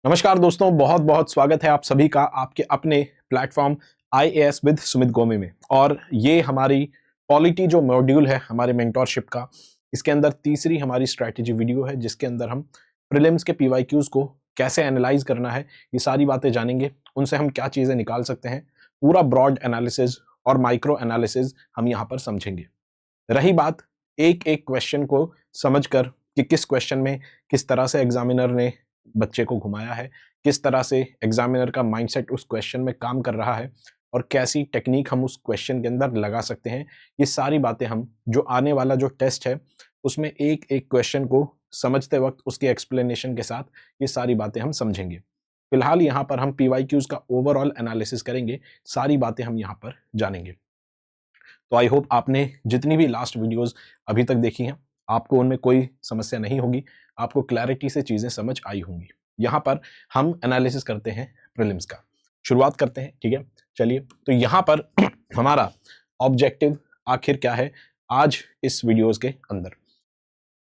नमस्कार दोस्तों, बहुत बहुत स्वागत है आप सभी का आपके अपने platform IAS with Sumit Gomi में। और ये हमारी पॉलिटी जो मॉड्यूल है हमारे मेंटोरशिप का, इसके अंदर तीसरी हमारी स्ट्रैटेजी वीडियो है जिसके अंदर हम प्रीलिम्स के पीवाईक्यूज को कैसे एनालाइज करना है ये सारी बातें जानेंगे। उनसे हम क्या चीज़ें निकाल सकते हैं, पूरा ब्रॉड एनालिसिस और माइक्रो एनालिसिस हम यहाँ पर समझेंगे। रही बात एक एक क्वेश्चन को समझकर कि किस क्वेश्चन में किस तरह से एग्जामिनर ने बच्चे को घुमाया है, किस तरह से एग्जामिनर का माइंडसेट उस क्वेश्चन में काम कर रहा है और कैसी टेक्निक हम उस क्वेश्चन के अंदर लगा सकते हैं, ये सारी बातें हम जो आने वाला जो टेस्ट है उसमें एक एक क्वेश्चन को समझते वक्त उसके एक्सप्लेनेशन के साथ ये सारी बातें हम समझेंगे। फिलहाल यहाँ पर हम पीवाईक्यूज का ओवरऑल एनालिसिस करेंगे, सारी बातें हम यहाँ पर जानेंगे। तो आई होप आपने जितनी भी लास्ट वीडियोस अभी तक देखी हैं आपको उनमें कोई समस्या नहीं होगी, आपको क्लैरिटी से चीज़ें समझ आई होंगी। यहाँ पर हम एनालिसिस करते हैं प्रीलिम्स का, शुरुआत करते हैं। ठीक है, चलिए। तो यहाँ पर हमारा ऑब्जेक्टिव आखिर क्या है आज इस वीडियोस के अंदर।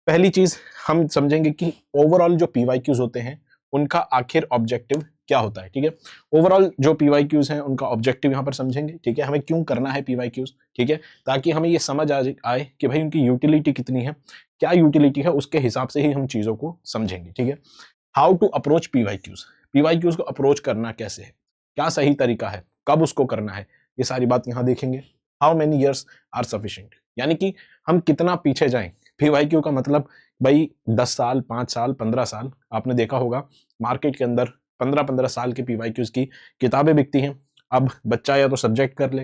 पहली चीज हम समझेंगे कि ओवरऑल जो पीवाईक्यूज होते हैं उनका आखिर ऑब्जेक्टिव क्या होता है। ठीक है, ओवरऑल जो पीवाईक्यूज हैं उनका ऑब्जेक्टिव यहाँ पर समझेंगे। ठीक है, हमें क्यों करना है पीवाईक्यूज, ठीक है, ताकि हमें ये समझ आए कि भाई उनकी यूटिलिटी कितनी है, क्या यूटिलिटी है, उसके हिसाब से ही हम चीजों को समझेंगे। ठीक है, how to approach PYQs, PYQs को अप्रोच करना कैसे है, क्या सही तरीका है, कब उसको करना है, ये सारी बात यहाँ देखेंगे। How many years are sufficient, यानी कि हम कितना पीछे जाएं। पीवाईक्यू का मतलब भाई 10 साल, 5 साल, 15 साल। आपने देखा होगा मार्केट के अंदर 15-15 साल के पीवाईक्यूज की किताबें बिकती हैं। अब बच्चा या तो सब्जेक्ट कर ले,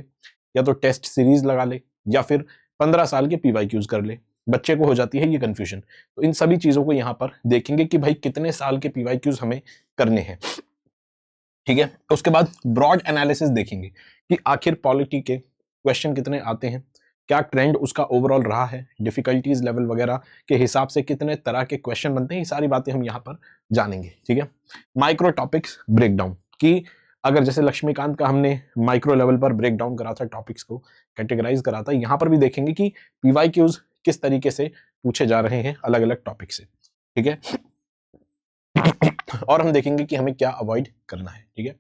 या तो टेस्ट सीरीज लगा ले, या फिर 15 साल के पीवाईक्यूज कर ले, बच्चे को हो जाती है ये कंफ्यूजन। तो इन सभी चीजों को यहाँ पर देखेंगे कि भाई कितने साल के पीवाईक्यूज हमें करने हैं। ठीक है, उसके बाद ब्रॉड एनालिसिस देखेंगे कि आखिर पॉलिटी के क्वेश्चन कितने आते हैं, क्या ट्रेंड उसका ओवरऑल रहा है, डिफिकल्टीज लेवल वगैरह के हिसाब से कितने तरह के क्वेश्चन बनते हैं, ये सारी बातें हम यहाँ पर जानेंगे। ठीक है, माइक्रो टॉपिक्स ब्रेकडाउन की, अगर जैसे लक्ष्मीकांत का हमने माइक्रो लेवल पर ब्रेक डाउन करा था, टॉपिक्स को कैटेगराइज करा था, यहाँ पर भी देखेंगे कि पीवाईक्यूज किस तरीके से पूछे जा रहे हैं अलग अलग टॉपिक से। ठीक है, और हम देखेंगे कि हमें क्या अवॉइड करना है। ठीक है,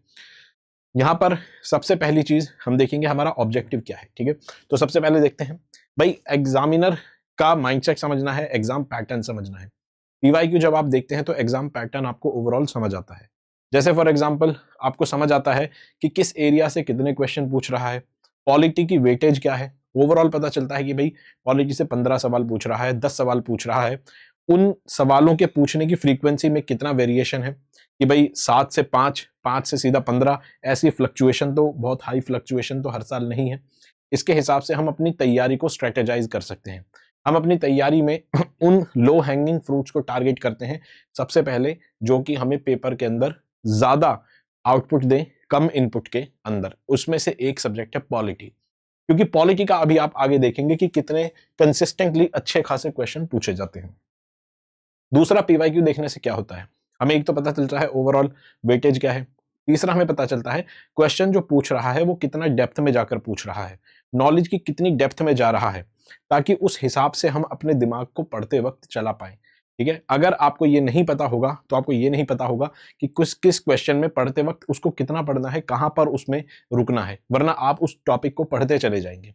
यहां पर सबसे पहली चीज हम देखेंगे हमारा ऑब्जेक्टिव क्या है। ठीक है, तो सबसे पहले देखते हैं भाई एग्जामिनर का माइंडसेट समझना है, एग्जाम पैटर्न समझना है। पीवाईक्यू जब आप देखते हैं तो एग्जाम पैटर्न आपको ओवरऑल समझ आता है। जैसे फॉर एग्जांपल आपको समझ आता है कि किस एरिया से कितने क्वेश्चन पूछ रहा है, पॉलिटी की वेटेज क्या है, ओवरऑल पता चलता है कि भाई पॉलिटी से 15 सवाल पूछ रहा है, 10 सवाल पूछ रहा है, उन सवालों के पूछने की फ्रीक्वेंसी में कितना वेरिएशन है कि भाई 7 से 5, 5 से सीधा 15, ऐसी फ्लक्चुएशन तो बहुत हाई फ्लक्चुएशन तो हर साल नहीं है। इसके हिसाब से हम अपनी तैयारी को स्ट्रेटेजाइज कर सकते हैं। हम अपनी तैयारी में उन लो हैंगिंग फ्रूट्स को टारगेट करते हैं सबसे पहले, जो कि हमें पेपर के अंदर ज्यादा आउटपुट दें कम इनपुट के अंदर। उसमें से एक सब्जेक्ट है पॉलिटी, क्योंकि पॉलिटी का अभी आप आगे देखेंगे कि कितने कंसिस्टेंटली अच्छे खासे क्वेश्चन पूछे जाते हैं। दूसरा, पीवाईक्यू देखने से क्या होता है, हमें एक तो पता चलता है ओवरऑल वेटेज क्या है। तीसरा, हमें पता चलता है क्वेश्चन जो पूछ रहा है वो कितना डेप्थ में जाकर पूछ रहा है, नॉलेज की कितनी डेप्थ में जा रहा है, ताकि उस हिसाब से हम अपने दिमाग को पढ़ते वक्त चला पाए। ठीक है, अगर आपको ये नहीं पता होगा तो आपको ये नहीं पता होगा कि किस क्वेश्चन में पढ़ते वक्त उसको कितना पढ़ना है, कहां पर उसमें रुकना है, वरना आप उस टॉपिक को पढ़ते चले जाएंगे।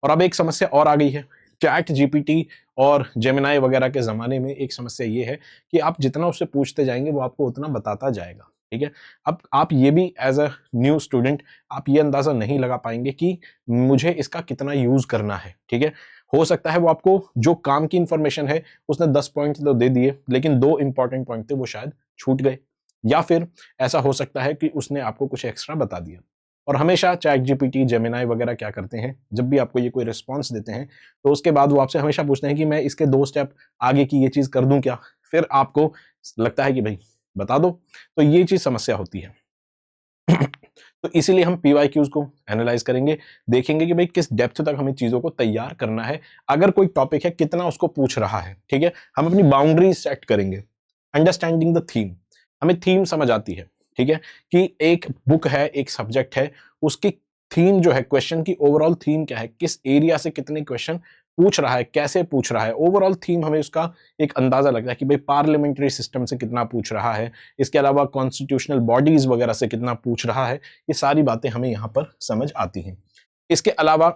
और अब एक समस्या और आ गई है, चैट जीपीटी और जेमिनाई वगैरह के ज़माने में एक समस्या ये है कि आप जितना उससे पूछते जाएंगे वो आपको उतना बताता जाएगा। ठीक है, अब आप ये भी एज अ न्यू स्टूडेंट आप ये अंदाज़ा नहीं लगा पाएंगे कि मुझे इसका कितना यूज़ करना है। ठीक है, हो सकता है वो आपको जो काम की इंफॉर्मेशन है उसने 10 पॉइंट तो दे दिए, लेकिन 2 इंपॉर्टेंट पॉइंट थे वो शायद छूट गए, या फिर ऐसा हो सकता है कि उसने आपको कुछ एक्स्ट्रा बता दिया। और हमेशा चैट जीपीटी, जेमिनाई वगैरह क्या करते हैं, जब भी आपको ये कोई रिस्पॉन्स देते हैं तो उसके बाद वो आपसे हमेशा पूछते हैं कि मैं इसके 2 स्टेप आगे की ये चीज कर दूं क्या, फिर आपको लगता है कि भाई बता दो। तो ये चीज समस्या होती है। तो इसीलिए हम पीवाईक्यूज को एनालाइज करेंगे, देखेंगे कि भाई किस डेप्थ तक हमें चीजों को तैयार करना है, अगर कोई टॉपिक है कितना उसको पूछ रहा है। ठीक है, हम अपनी बाउंड्री सेट करेंगे। अंडरस्टैंडिंग द थीम, हमें थीम समझ आती है। ठीक है, कि एक बुक है, एक सब्जेक्ट है, उसकी थीम जो है, क्वेश्चन की ओवरऑल थीम क्या है, किस एरिया से कितने क्वेश्चन पूछ रहा है, कैसे पूछ रहा है, ओवरऑल थीम हमें उसका एक अंदाजा लगता है कि भाई पार्लियामेंट्री सिस्टम से कितना पूछ रहा है, इसके अलावा कॉन्स्टिट्यूशनल बॉडीज वगैरह से कितना पूछ रहा है, ये सारी बातें हमें यहाँ पर समझ आती हैं। इसके अलावा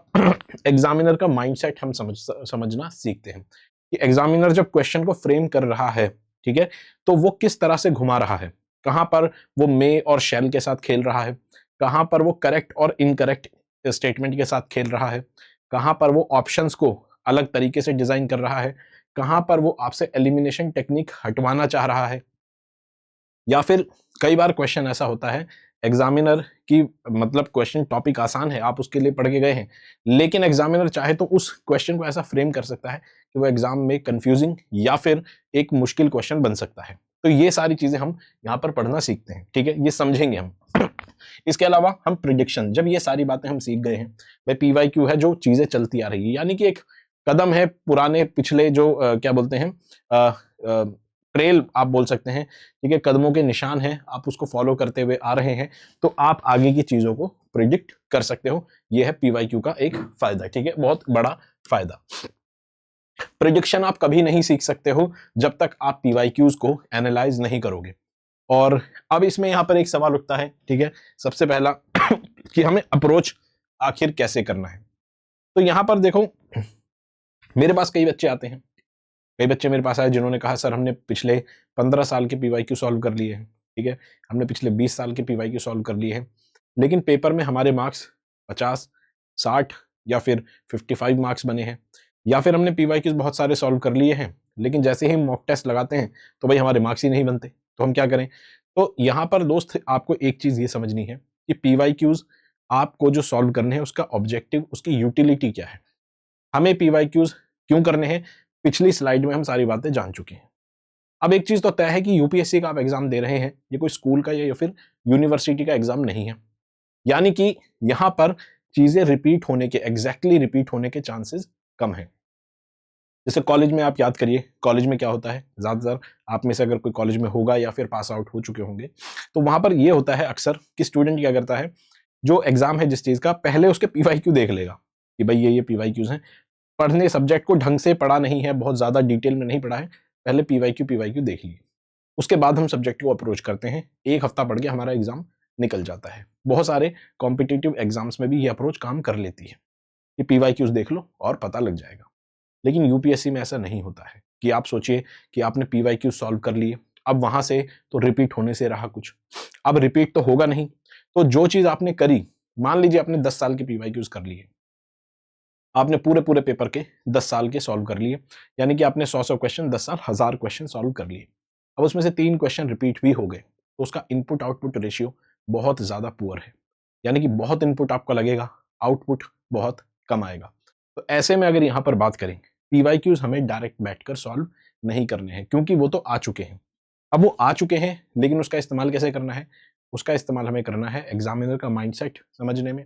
एग्जामिनर का माइंडसेट हम समझना सीखते हैं कि एग्जामिनर जब क्वेश्चन को फ्रेम कर रहा है, ठीक है, तो वो किस तरह से घुमा रहा है, कहां पर वो मे और शैल के साथ खेल रहा है, कहां पर वो करेक्ट और इनकरेक्ट स्टेटमेंट के साथ खेल रहा है, कहां पर वो ऑप्शंस को अलग तरीके से डिजाइन कर रहा है, कहां पर वो आपसे एलिमिनेशन टेक्निक हटवाना चाह रहा है, या फिर कई बार क्वेश्चन ऐसा होता है एग्जामिनर की मतलब क्वेश्चन टॉपिक आसान है, आप उसके लिए पढ़ के गए हैं, लेकिन एग्जामिनर चाहे तो उस क्वेश्चन को ऐसा फ्रेम कर सकता है कि वो एग्जाम में कंफ्यूजिंग या फिर एक मुश्किल क्वेश्चन बन सकता है। तो ये सारी चीजें हम यहाँ पर पढ़ना सीखते हैं, ठीक है, ये समझेंगे हम। इसके अलावा हम प्रिडिक्शन, जब ये सारी बातें हम सीख गए हैं, भाई पीवाईक्यू है जो चीजें चलती आ रही है, यानी कि एक कदम है पुराने पिछले जो क्या बोलते हैं ट्रेल आप बोल सकते हैं, ठीक है, कदमों के निशान हैं, आप उसको फॉलो करते हुए आ रहे हैं, तो आप आगे की चीजों को प्रिडिक्ट कर सकते हो। ये है पीवाईक्यू का एक फायदा, ठीक है, बहुत बड़ा फायदा। प्रिडिक्शन आप कभी नहीं सीख सकते हो जब तक आप पीवाईक्यूज को एनालाइज नहीं करोगे। और अब इसमें यहां पर एक सवाल उठता है, ठीक है, सबसे पहला कि हमें अप्रोच आखिर कैसे करना है। तो यहां पर देखो, मेरे पास कई बच्चे आते हैं, कई बच्चे मेरे पास आए जिन्होंने कहा सर हमने पिछले 15 साल के पीवाईक्यू सॉल्व कर लिए हैं, ठीक है, हमने पिछले 20 साल के पीवाईक्यू सॉल्व कर लिए हैं, लेकिन पेपर में हमारे मार्क्स 50, 60 या फिर 55 मार्क्स बने हैं, या फिर हमने पीवाईक्यूज बहुत सारे सॉल्व कर लिए हैं, लेकिन जैसे ही मॉक टेस्ट लगाते हैं तो भाई हमारे मार्क्स ही नहीं बनते, तो हम क्या करें। तो यहाँ पर दोस्त आपको एक चीज ये समझनी है कि पीवाईक्यूज आपको जो सॉल्व करने हैं उसका ऑब्जेक्टिव, उसकी यूटिलिटी क्या है, हमें पीवाईक्यूज क्यों करने हैं, पिछली स्लाइड में हम सारी बातें जान चुके हैं। अब एक चीज तो तय है कि यूपीएससी का आप एग्जाम दे रहे हैं, ये कोई स्कूल का या फिर यूनिवर्सिटी का एग्जाम नहीं है, यानी कि यहां पर चीजें रिपीट होने के, एग्जैक्टली रिपीट होने के चांसेस कम है। जैसे कॉलेज में आप याद करिए, कॉलेज में क्या होता है, ज्यादातर आप में से अगर कोई कॉलेज में होगा या फिर पास आउट हो चुके होंगे, तो वहां पर यह होता है अक्सर कि स्टूडेंट क्या करता है, जो एग्जाम है जिस चीज का, पहले उसके पीवाईक्यू देख लेगा कि भाई ये पीवाईक्यूज हैं, पढ़ने सब्जेक्ट को ढंग से पढ़ा नहीं है, बहुत ज्यादा डिटेल में नहीं पढ़ा है, पहले पीवाईक्यू देख लिए, उसके बाद हम सब्जेक्ट को अप्रोच करते हैं, एक हफ्ता पढ़ के हमारा एग्जाम निकल जाता है। बहुत सारे कॉम्पिटिटिव एग्जाम्स में भी ये अप्रोच काम कर लेती है कि पीवाईक्यूज देख लो और पता लग जाएगा। लेकिन यूपीएससी में ऐसा नहीं होता है कि आप सोचिए कि आपने पीवाईक्यू सॉल्व कर लिए, अब वहां से तो रिपीट होने से रहा कुछ, अब रिपीट तो होगा नहीं, तो जो चीज आपने करी, मान लीजिए आपने 10 साल के पीवाईक्यूज कर लिए, आपने पूरे पूरे पेपर के 10 साल के सॉल्व कर लिए, यानी कि आपने 100 क्वेश्चन 10 साल 1000 क्वेश्चन सॉल्व कर लिए, अब उसमें से 3 क्वेश्चन रिपीट भी हो गए, तो उसका इनपुट आउटपुट रेशियो बहुत ज्यादा पुअर है, यानी कि बहुत इनपुट आपका लगेगा, आउटपुट बहुत कम आएगा। तो ऐसे में अगर यहां पर बात करें, पीवाईक्यूज हमें डायरेक्ट बैठकर सॉल्व नहीं करने हैं, क्योंकि वो तो आ चुके हैं। अब वो आ चुके हैं, लेकिन उसका इस्तेमाल कैसे करना है, उसका इस्तेमाल हमें करना है एग्जामिनर का माइंडसेट समझने में,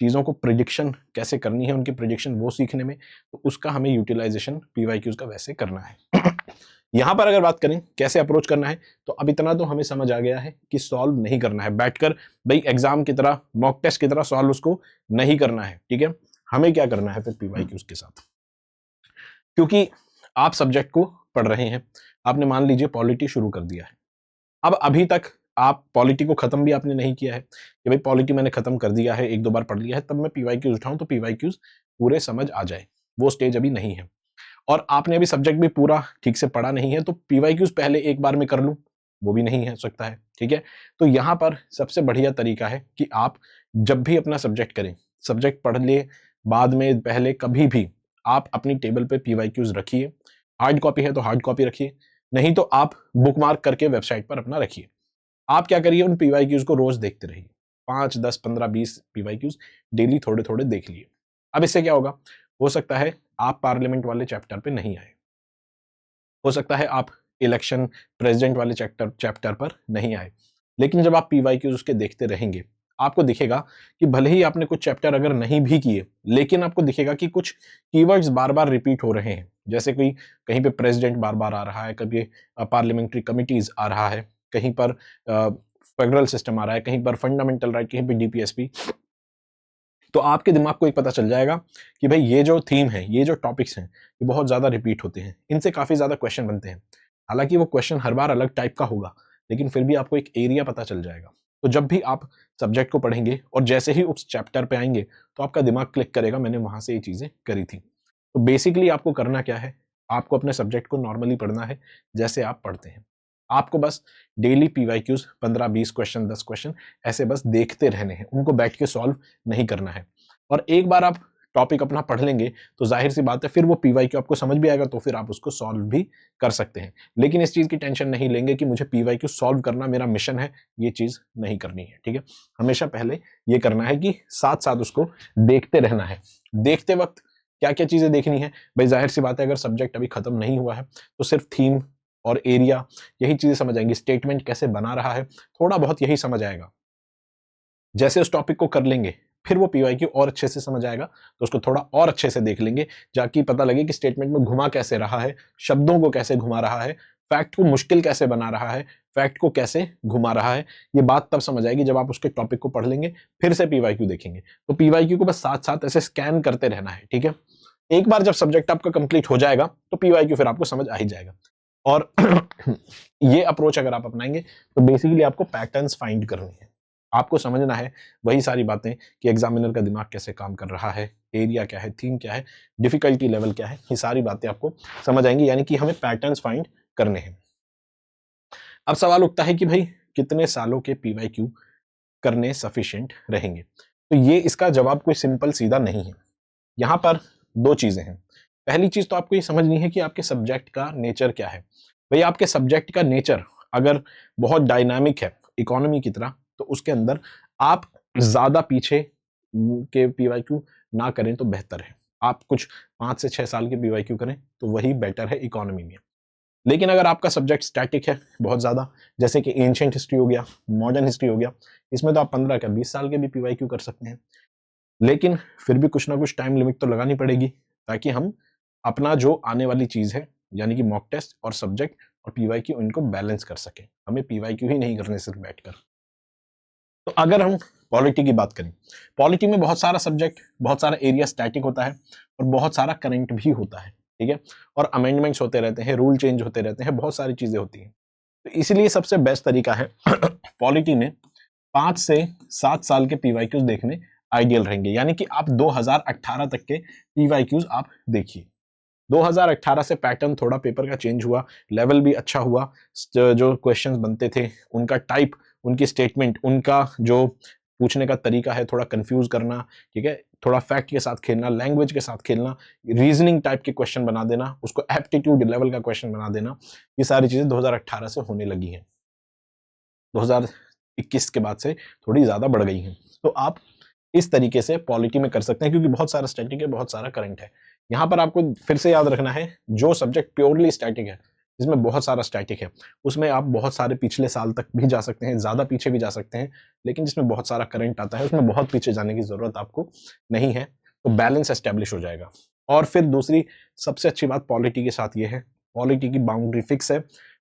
चीज़ों को प्रिडिक्शन कैसे करनी है, उनकी प्रिडिक्शन वो सीखने में, तो उसका हमें यूटिलाइजेशन पीवाईक्यूज का वैसे करना है। यहां पर अगर बात करें कैसे अप्रोच करना है, तो अब इतना तो हमें समझ आ गया है कि सॉल्व नहीं करना है बैठकर, भाई एग्जाम की तरह मॉक टेस्ट की तरह सॉल्व उसको नहीं करना है, ठीक है। हमें क्या करना है फिर पीवाईक्यूज के साथ, क्योंकि आप सब्जेक्ट को पढ़ रहे हैं, आपने मान लीजिए पॉलिटी शुरू कर दिया है, अब अभी तक आप पॉलिटी को खत्म भी आपने नहीं किया है कि भाई पॉलिटी मैंने खत्म कर दिया है, 1-2 बार पढ़ लिया है, तब मैं पीवाईक्यूज उठाऊं तो पीवाईक्यूज पूरे समझ आ जाए, वो स्टेज अभी नहीं है। और आपने अभी सब्जेक्ट भी पूरा ठीक से पढ़ा नहीं है, तो पीवाईक्यूज पहले एक बार में कर लूं, वो भी नहीं है सकता है, ठीक है। तो यहां पर सबसे बढ़िया तरीका है कि आप जब भी अपना सब्जेक्ट करें, सब्जेक्ट पढ़ लिए बाद में, पहले कभी भी आप अपनी टेबल पे पीवाईक्यूज रखिए, हार्ड कॉपी है तो हार्ड कॉपी रखिए, नहीं तो आप बुकमार्क करके वेबसाइट पर अपना रखिए। आप क्या करिए, उन पीवाईक्यूज को रोज देखते रहिए, 5, 10, 15, 20 पीवाईक्यूज डेली थोड़े थोड़े देख लिए। अब इससे क्या होगा, हो सकता है आप पार्लियामेंट वाले चैप्टर पे नहीं आए, हो सकता है आप इलेक्शन प्रेसिडेंट वाले चैप्टर पर नहीं आए, लेकिन जब आप पीवाईक्यूज उसके देखते रहेंगे, आपको दिखेगा कि भले ही आपने कुछ चैप्टर अगर नहीं भी किए, लेकिन आपको दिखेगा कि कुछ कीवर्ड्स बार बार रिपीट हो रहे हैं, जैसे कोई कहीं पे प्रेसिडेंट बार बार आ रहा है, कभी पार्लियामेंट्री कमिटीज आ रहा है, कहीं पर फेडरल सिस्टम आ रहा है, कहीं पर फंडामेंटल राइट, कहीं पर डीपीएसपी, तो आपके दिमाग को एक पता चल जाएगा कि भाई ये जो थीम है, ये जो टॉपिक्स हैं, ये बहुत ज़्यादा रिपीट होते हैं, इनसे काफ़ी ज़्यादा क्वेश्चन बनते हैं। हालांकि वो क्वेश्चन हर बार अलग टाइप का होगा, लेकिन फिर भी आपको एक एरिया पता चल जाएगा। तो जब भी आप सब्जेक्ट को पढ़ेंगे और जैसे ही उस चैप्टर पे आएंगे तो आपका दिमाग क्लिक करेगा, मैंने वहां से ये चीज़ें करी थी। तो बेसिकली आपको करना क्या है, आपको अपने सब्जेक्ट को नॉर्मली पढ़ना है जैसे आप पढ़ते हैं। आपको बस डेली पीवाईक्यूज 15-20 क्वेश्चन, 10 क्वेश्चन ऐसे बस देखते रहने हैं, उनको बैठ के सॉल्व नहीं करना है। और एक बार आप टॉपिक अपना पढ़ लेंगे तो जाहिर सी बात है फिर वो पीवाईक्यू आपको समझ भी आएगा, तो फिर आप उसको सॉल्व भी कर सकते हैं। लेकिन इस चीज़ की टेंशन नहीं लेंगे कि मुझे पीवाईक्यू सॉल्व करना मेरा मिशन है, ये चीज़ नहीं करनी है, ठीक है। हमेशा पहले ये करना है कि साथ साथ उसको देखते रहना है। देखते वक्त क्या क्या चीज़ें देखनी है भाई, जाहिर सी बात है अगर सब्जेक्ट अभी खत्म नहीं हुआ है तो सिर्फ थीम और एरिया यही चीज़ें समझ आएंगी, स्टेटमेंट कैसे बना रहा है थोड़ा बहुत यही समझ आएगा। जैसे उस टॉपिक को कर लेंगे फिर वो पीवाईक्यू और अच्छे से समझ आएगा, तो उसको थोड़ा और अच्छे से देख लेंगे, जाकि पता लगे कि स्टेटमेंट में घुमा कैसे रहा है, शब्दों को कैसे घुमा रहा है, फैक्ट को मुश्किल कैसे बना रहा है, फैक्ट को कैसे घुमा रहा है। ये बात तब समझ आएगी जब आप उसके टॉपिक को पढ़ लेंगे फिर से पीवाईक्यू देखेंगे। तो पीवाईक्यू को बस साथ साथ ऐसे स्कैन करते रहना है, ठीक है। एक बार जब सब्जेक्ट आपका कंप्लीट हो जाएगा तो पीवाईक्यू फिर आपको समझ आ ही जाएगा। और ये अप्रोच अगर आप अपनाएंगे तो बेसिकली आपको पैटर्न्स फाइंड करनी है, आपको समझना है वही सारी बातें कि एग्जामिनर का दिमाग कैसे काम कर रहा है, एरिया क्या है, थीम क्या है, डिफिकल्टी लेवल क्या है, ये सारी बातें आपको समझ आएंगी, यानी कि हमें पैटर्न्स फाइंड करने हैं। अब सवाल उठता है कि भाई कितने सालों के पीवाईक्यू करने सफिशिएंट रहेंगे। तो ये इसका जवाब कोई सिंपल सीधा नहीं है। यहां पर दो चीजें हैं। पहली चीज तो आपको ये समझनी है कि आपके सब्जेक्ट का नेचर क्या है। भाई आपके सब्जेक्ट का नेचर अगर बहुत डायनामिक है इकोनॉमी की तरह, तो उसके अंदर आप ज्यादा पीछे के पीवाईक्यू ना करें तो बेहतर है। आप कुछ 5 से 6 साल के पीवाईक्यू करें तो वही बेटर है इकोनॉमी में। लेकिन अगर आपका सब्जेक्ट स्टैटिक है बहुत ज्यादा, जैसे कि एंशिएंट हिस्ट्री हो गया, मॉडर्न हिस्ट्री हो गया, इसमें तो आप 15 का 20 साल के भी पीवाईक्यू कर सकते हैं। लेकिन फिर भी कुछ ना कुछ टाइम लिमिट तो लगानी पड़ेगी, ताकि हम अपना जो आने वाली चीज है यानी कि मॉक टेस्ट और सब्जेक्ट और पीवाईक्यू इनको बैलेंस कर सके। हमें पीवाईक्यू ही नहीं करने सिर्फ बैठकर। तो अगर हम पॉलिटी की बात करें, पॉलिटी में बहुत सारा सब्जेक्ट, बहुत सारा एरिया स्टैटिक होता है और बहुत सारा करंट भी होता है, ठीक है। और अमेंडमेंट्स होते रहते हैं, रूल चेंज होते रहते हैं, बहुत सारी चीजें होती हैं। तो इसलिए सबसे बेस्ट तरीका है पॉलिटी में 5 से 7 साल के पीवाईक्यूज देखने आइडियल रहेंगे। यानी कि आप 2018 तक के पीवाईक्यूज आप देखिए। 2018 से पैटर्न थोड़ा पेपर का चेंज हुआ, लेवल भी अच्छा हुआ, जो क्वेश्चंस बनते थे उनका टाइप, उनकी स्टेटमेंट, उनका जो पूछने का तरीका है थोड़ा कंफ्यूज करना, ठीक है, थोड़ा फैक्ट के साथ खेलना, लैंग्वेज के साथ खेलना, रीजनिंग टाइप के क्वेश्चन बना देना, उसको एप्टीट्यूड लेवल का क्वेश्चन बना देना, ये सारी चीजें 2018 से होने लगी हैं। 2021 के बाद से थोड़ी ज्यादा बढ़ गई हैं। तो आप इस तरीके से पॉलिटी में कर सकते हैं, क्योंकि बहुत सारा स्टैटिक है, बहुत सारा करंट है। यहां पर आपको फिर से याद रखना है, जो सब्जेक्ट प्योरली स्टैटिक है, जिसमें बहुत सारा स्टैटिक है, उसमें आप बहुत सारे पिछले साल तक भी जा सकते हैं, ज्यादा पीछे भी जा सकते हैं। लेकिन जिसमें बहुत सारा करंट आता है उसमें बहुत पीछे जाने की जरूरत आपको नहीं है, तो बैलेंस एस्टेब्लिश हो जाएगा। और फिर दूसरी सबसे अच्छी बात पॉलिटी के साथ ये है, पॉलिटी की बाउंड्री फिक्स है।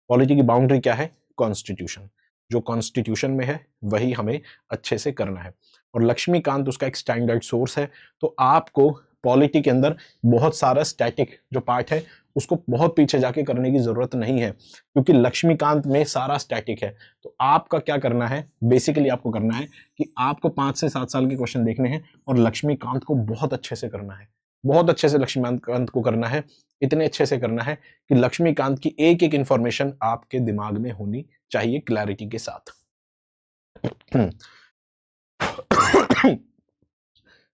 पॉलिटी की बाउंड्री क्या है? कॉन्स्टिट्यूशन। जो कॉन्स्टिट्यूशन में है वही हमें अच्छे से करना है। और लक्ष्मीकांत उसका एक स्टैंडर्ड सोर्स है। तो आपको पॉलिटी के अंदर बहुत सारा स्टैटिक जो पार्ट है उसको बहुत पीछे जाके करने की जरूरत नहीं है, क्योंकि लक्ष्मीकांत में सारा स्टैटिक है। तो आपका क्या करना है, बेसिकली आपको करना है कि आपको 5 से 7 साल के क्वेश्चन देखने हैं और लक्ष्मीकांत को बहुत अच्छे से करना है, बहुत अच्छे से लक्ष्मीकांत को करना है, इतने अच्छे से करना है कि लक्ष्मीकांत की एक एक इंफॉर्मेशन आपके दिमाग में होनी चाहिए क्लैरिटी के साथ।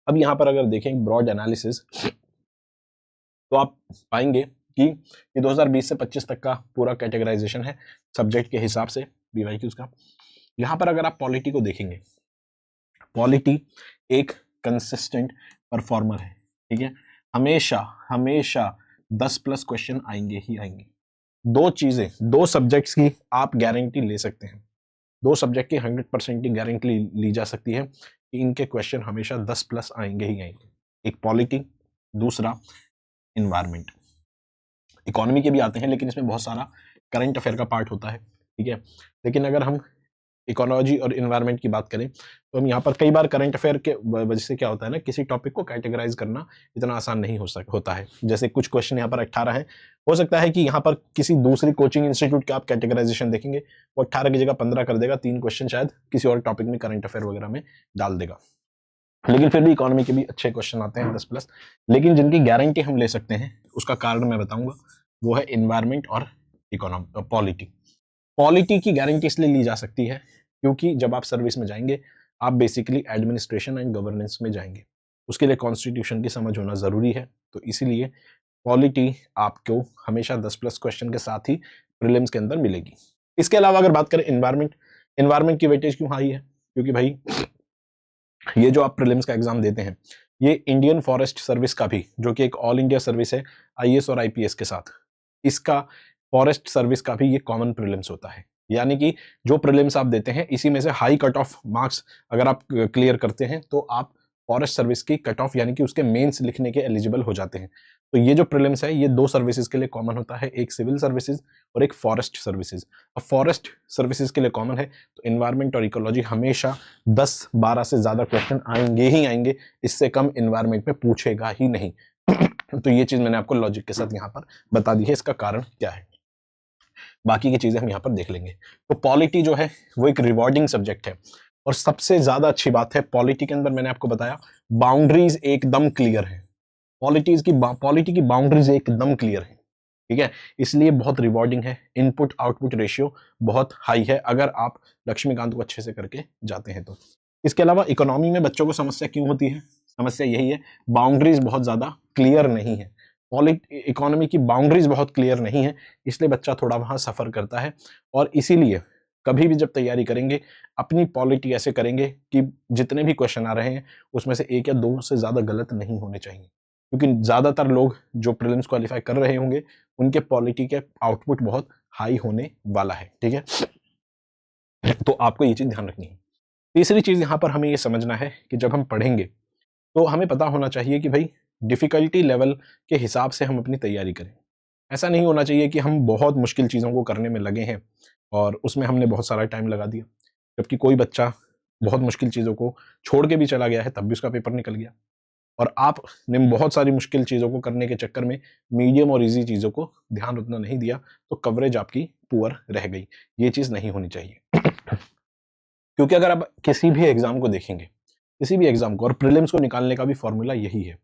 अब यहां पर अगर देखें ब्रॉड एनालिसिस, तो आप पाएंगे कि ये 2020 से 25 तक का पूरा कैटेगराइजेशन है सब्जेक्ट के हिसाब से पीवाईक्यूज का। यहां पर अगर आप पॉलिटी को देखेंगे, पॉलिटी एक कंसिस्टेंट परफॉर्मर है, ठीक है। हमेशा हमेशा 10+ क्वेश्चन आएंगे ही आएंगे। दो चीजें, दो सब्जेक्ट्स की आप गारंटी ले सकते हैं, दो सब्जेक्ट की 100% की गारंटी ली जा सकती है कि इनके क्वेश्चन हमेशा 10+ आएंगे ही आएंगे। एक पॉलिटी, दूसरा इन्वायरमेंट। इकोनॉमी के भी आते हैं लेकिन इसमें बहुत सारा करंट अफेयर का पार्ट होता है, ठीक है। लेकिन अगर हम इकोलॉजी और इन्वायरमेंट की बात करें तो हम यहाँ पर कई बार करंट अफेयर के वजह से क्या होता है ना, किसी टॉपिक को कैटेगराइज करना इतना आसान नहीं होता है। जैसे कुछ क्वेश्चन यहाँ पर 18 है, हो सकता है कि यहाँ पर किसी दूसरी कोचिंग इंस्टीट्यूट के आप कैटेगराइजेशन देखेंगे वो 18 की जगह 15 कर देगा, 3 क्वेश्चन शायद किसी और टॉपिक में करंट अफेयर वगैरह में डाल देगा। लेकिन फिर भी इकोनॉमी के भी अच्छे क्वेश्चन आते हैं 10+, लेकिन जिनकी गारंटी हम ले सकते हैं उसका कारण मैं बताऊंगा, वो है इन्वायरमेंट और इकोनॉमी पॉलिटी। पॉलिटी की गारंटी इसलिए ली जा सकती है क्योंकि जब आप सर्विस में जाएंगे आप बेसिकली एडमिनिस्ट्रेशन एंड गवर्नेंस में जाएंगे, उसके लिए कॉन्स्टिट्यूशन की समझ होना जरूरी है। तो इसीलिए पॉलिटी आपको हमेशा 10+ क्वेश्चन के साथ ही प्रीलिम्स के अंदर मिलेगी। इसके अलावा अगर बात करें इन्वायरमेंट की वेटेज क्यों हाई है, क्योंकि भाई ये जो आप प्रीलिम्स का एग्जाम देते हैं ये इंडियन फॉरेस्ट सर्विस का भी, जो कि एक ऑल इंडिया सर्विस है आईएएस और आईपीएस के साथ, इसका फॉरेस्ट सर्विस का भी ये कॉमन प्रीलिम्स होता है। यानी कि जो प्रीलिम्स आप देते हैं इसी में से हाई कट ऑफ मार्क्स अगर आप क्लियर करते हैं तो आप फॉरेस्ट सर्विस की कट ऑफ यानी कि उसके मेंस लिखने के एलिजिबल हो जाते हैं। तो ये जो प्रीलिम्स है ये 2 सर्विसेज के लिए कॉमन होता है, एक सिविल सर्विसेज और एक फॉरेस्ट सर्विसेज। अब फॉरेस्ट सर्विसेज के लिए कॉमन है तो इन्वायरमेंट और इकोलॉजी हमेशा 10-12 से ज्यादा क्वेश्चन आएंगे ही आएंगे, इससे कम इन्वायरमेंट में पूछेगा ही नहीं। तो ये चीज मैंने आपको लॉजिक के साथ यहाँ पर बता दी है, इसका कारण क्या है, बाकी की चीजें हम यहाँ पर देख लेंगे। तो पॉलिटी जो है वो एक रिवॉर्डिंग सब्जेक्ट है और सबसे ज्यादा अच्छी बात है पॉलिटी के अंदर, मैंने आपको बताया बाउंड्रीज एकदम क्लियर है, पॉलिटी की बाउंड्रीज एकदम क्लियर है, ठीक है, इसलिए बहुत रिवॉर्डिंग है। इनपुट आउटपुट रेशियो बहुत हाई है अगर आप लक्ष्मीकांत को अच्छे से करके जाते हैं तो। इसके अलावा इकोनॉमी में बच्चों को समस्या क्यों होती है, समस्या यही है बाउंड्रीज बहुत ज्यादा क्लियर नहीं है, इकोनॉमी की बाउंड्रीज बहुत क्लियर नहीं है, इसलिए बच्चा थोड़ा वहां सफर करता है। और इसीलिए कभी भी जब तैयारी करेंगे अपनी पॉलिटी ऐसे करेंगे कि जितने भी क्वेश्चन आ रहे हैं उसमें से 1 या 2 से ज्यादा गलत नहीं होने चाहिए, क्योंकि ज्यादातर लोग जो प्रीलिम्स क्वालिफाई कर रहे होंगे उनके पॉलिटी के आउटपुट बहुत हाई होने वाला है, ठीक है। तो आपको ये चीज ध्यान रखनी है। तीसरी चीज यहां पर हमें ये समझना है कि जब हम पढ़ेंगे तो हमें पता होना चाहिए कि भाई डिफिकल्टी लेवल के हिसाब से हम अपनी तैयारी करें। ऐसा नहीं होना चाहिए कि हम बहुत मुश्किल चीज़ों को करने में लगे हैं और उसमें हमने बहुत सारा टाइम लगा दिया, जबकि कोई बच्चा बहुत मुश्किल चीज़ों को छोड़ के भी चला गया है तब भी उसका पेपर निकल गया, और आपने बहुत सारी मुश्किल चीज़ों को करने के चक्कर में मीडियम और इजी चीज़ों को ध्यान उतना नहीं दिया तो कवरेज आपकी पुअर रह गई। ये चीज़ नहीं होनी चाहिए। क्योंकि अगर आप किसी भी एग्जाम को देखेंगे, किसी भी एग्जाम को, और प्रीलिम्स को निकालने का भी फॉर्मूला यही है,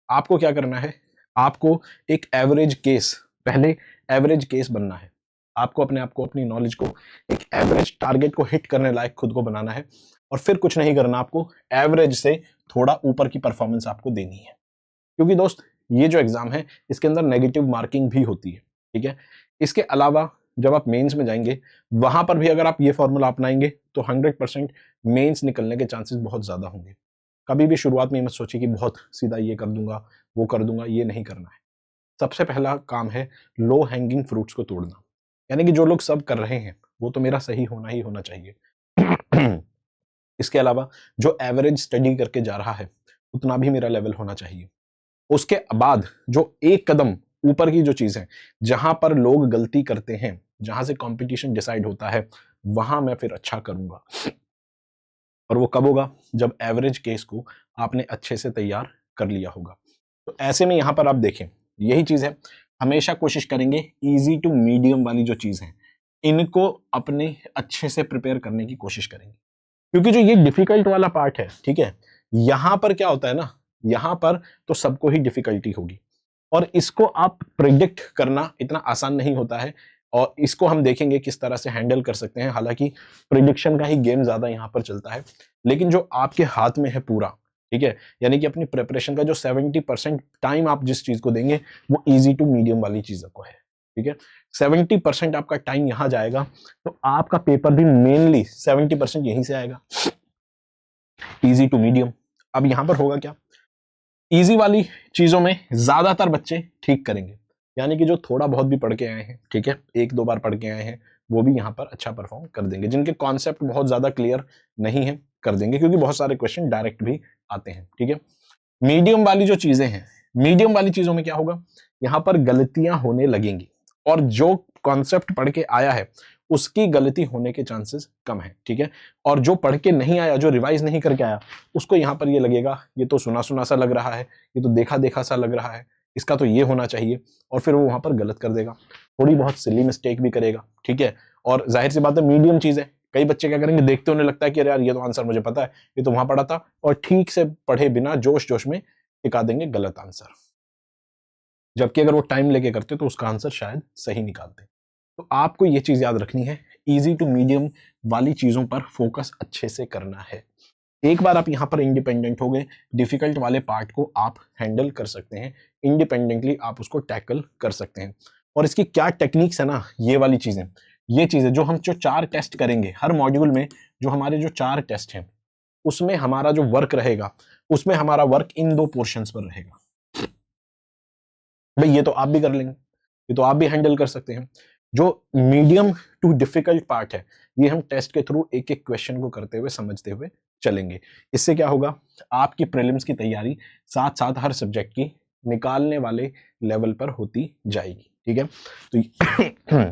आपको क्या करना है, आपको एक एवरेज केस, पहले एवरेज केस बनना है, आपको अपने आप को, अपनी नॉलेज को एक एवरेज टारगेट को हिट करने लायक खुद को बनाना है, और फिर कुछ नहीं करना, आपको एवरेज से थोड़ा ऊपर की परफॉर्मेंस आपको देनी है। क्योंकि दोस्त ये जो एग्जाम है इसके अंदर नेगेटिव मार्किंग भी होती है, ठीक है। इसके अलावा जब आप मेंस में जाएंगे वहां पर भी अगर आप ये फॉर्मूला अपनाएंगे तो 100% मेंस निकलने के चांसेस बहुत ज्यादा होंगे। कभी भी शुरुआत में मत सोचिए कि बहुत सीधा ये कर दूंगा वो कर दूंगा, ये नहीं करना है। सबसे पहला काम है लो हैंगिंग फ्रूट्स को तोड़ना, यानी कि जो लोग सब कर रहे हैं वो तो मेरा सही होना ही होना चाहिए। इसके अलावा जो एवरेज स्टडी करके जा रहा है उतना भी मेरा लेवल होना चाहिए। उसके बाद जो एक कदम ऊपर की जो चीज है, जहां पर लोग गलती करते हैं, जहां से कंपटीशन डिसाइड होता है, वहां मैं फिर अच्छा करूंगा। और वो कब होगा, जब एवरेज केस को आपने अच्छे से तैयार कर लिया होगा। तो ऐसे में यहां पर आप देखें यही चीज है, हमेशा कोशिश करेंगे इजी टू मीडियम वाली जो चीज है इनको अपने अच्छे से प्रिपेयर करने की कोशिश करेंगे, क्योंकि जो ये डिफिकल्ट वाला पार्ट है, ठीक है, यहां पर क्या होता है ना, यहां पर तो सबको ही डिफिकल्टी होगी और इसको आप प्रिडिक्ट करना इतना आसान नहीं होता है, और इसको हम देखेंगे किस तरह से हैंडल कर सकते हैं। हालांकि प्रिडिक्शन का ही गेम ज्यादा यहां पर चलता है, लेकिन जो आपके हाथ में है पूरा, ठीक है, यानी कि अपनी प्रिपरेशन का जो 70% टाइम आप जिस चीज को देंगे वो इजी टू मीडियम वाली चीजों को है, ठीक है। 70% आपका टाइम यहां जाएगा तो आपका पेपर भी मेनली 70% यहीं से आएगा, इजी टू मीडियम। अब यहां पर होगा क्या, इजी वाली चीजों में ज्यादातर बच्चे ठीक करेंगे, यानी कि जो थोड़ा बहुत भी पढ़ के आए हैं, ठीक है, 1-2 बार पढ़ के आए हैं, वो भी यहाँ पर अच्छा परफॉर्म कर देंगे। जिनके कॉन्सेप्ट बहुत ज्यादा क्लियर नहीं है कर देंगे, क्योंकि बहुत सारे क्वेश्चन डायरेक्ट भी आते हैं, ठीक है। मीडियम वाली जो चीजें हैं, मीडियम वाली चीजों में क्या होगा, यहाँ पर गलतियां होने लगेंगी, और जो कॉन्सेप्ट पढ़ के आया है उसकी गलती होने के चांसेस कम है, ठीक है। और जो पढ़ के नहीं आया, जो रिवाइज नहीं करके आया, उसको यहाँ पर ये लगेगा ये तो सुना सुना सा लग रहा है, ये तो देखा देखा सा लग रहा है, इसका तो ये होना चाहिए, और फिर वो वहां पर गलत कर देगा, थोड़ी बहुत सिली मिस्टेक भी करेगा, ठीक है। और जाहिर सी बात है मीडियम चीज है, कई बच्चे क्या करेंगे, देखते उन्हें लगता है कि अरे यार ये तो आंसर मुझे पता है, ये तो वहां पढ़ा था, और ठीक से पढ़े बिना जोश जोश में टिका देंगे गलत आंसर, जबकि अगर वो टाइम लेके करते तो उसका आंसर शायद सही निकालते। तो आपको ये चीज याद रखनी है, इजी टू मीडियम वाली चीजों पर फोकस अच्छे से करना है। एक बार आप यहाँ पर इंडिपेंडेंट हो गए, डिफिकल्ट वाले पार्ट को आप हैंडल कर सकते हैं, इंडिपेंडेंटली आप उसको टैकल कर सकते हैं। और इसकी क्या टेक्निक्स है ना, ये चीजें जो हम जो 4 टेस्ट करेंगे हर मॉड्यूल में, जो हमारे जो 4 टेस्ट हैं उसमें हमारा जो वर्क रहेगा, उसमें हमारा वर्क इन 2 पोर्शंस पर रहेगा। भाई ये तो आप भी कर लेंगे, ये तो आप भी हैंडल कर सकते हैं। जो मीडियम टू डिफिकल्ट पार्ट है, ये हम टेस्ट के थ्रू एक एक क्वेश्चन को करते हुए समझते हुए चलेंगे। इससे क्या होगा, आपकी प्रीलिम्स की तैयारी साथ साथ हर सब्जेक्ट की निकालने वाले लेवल पर होती जाएगी, ठीक है। तो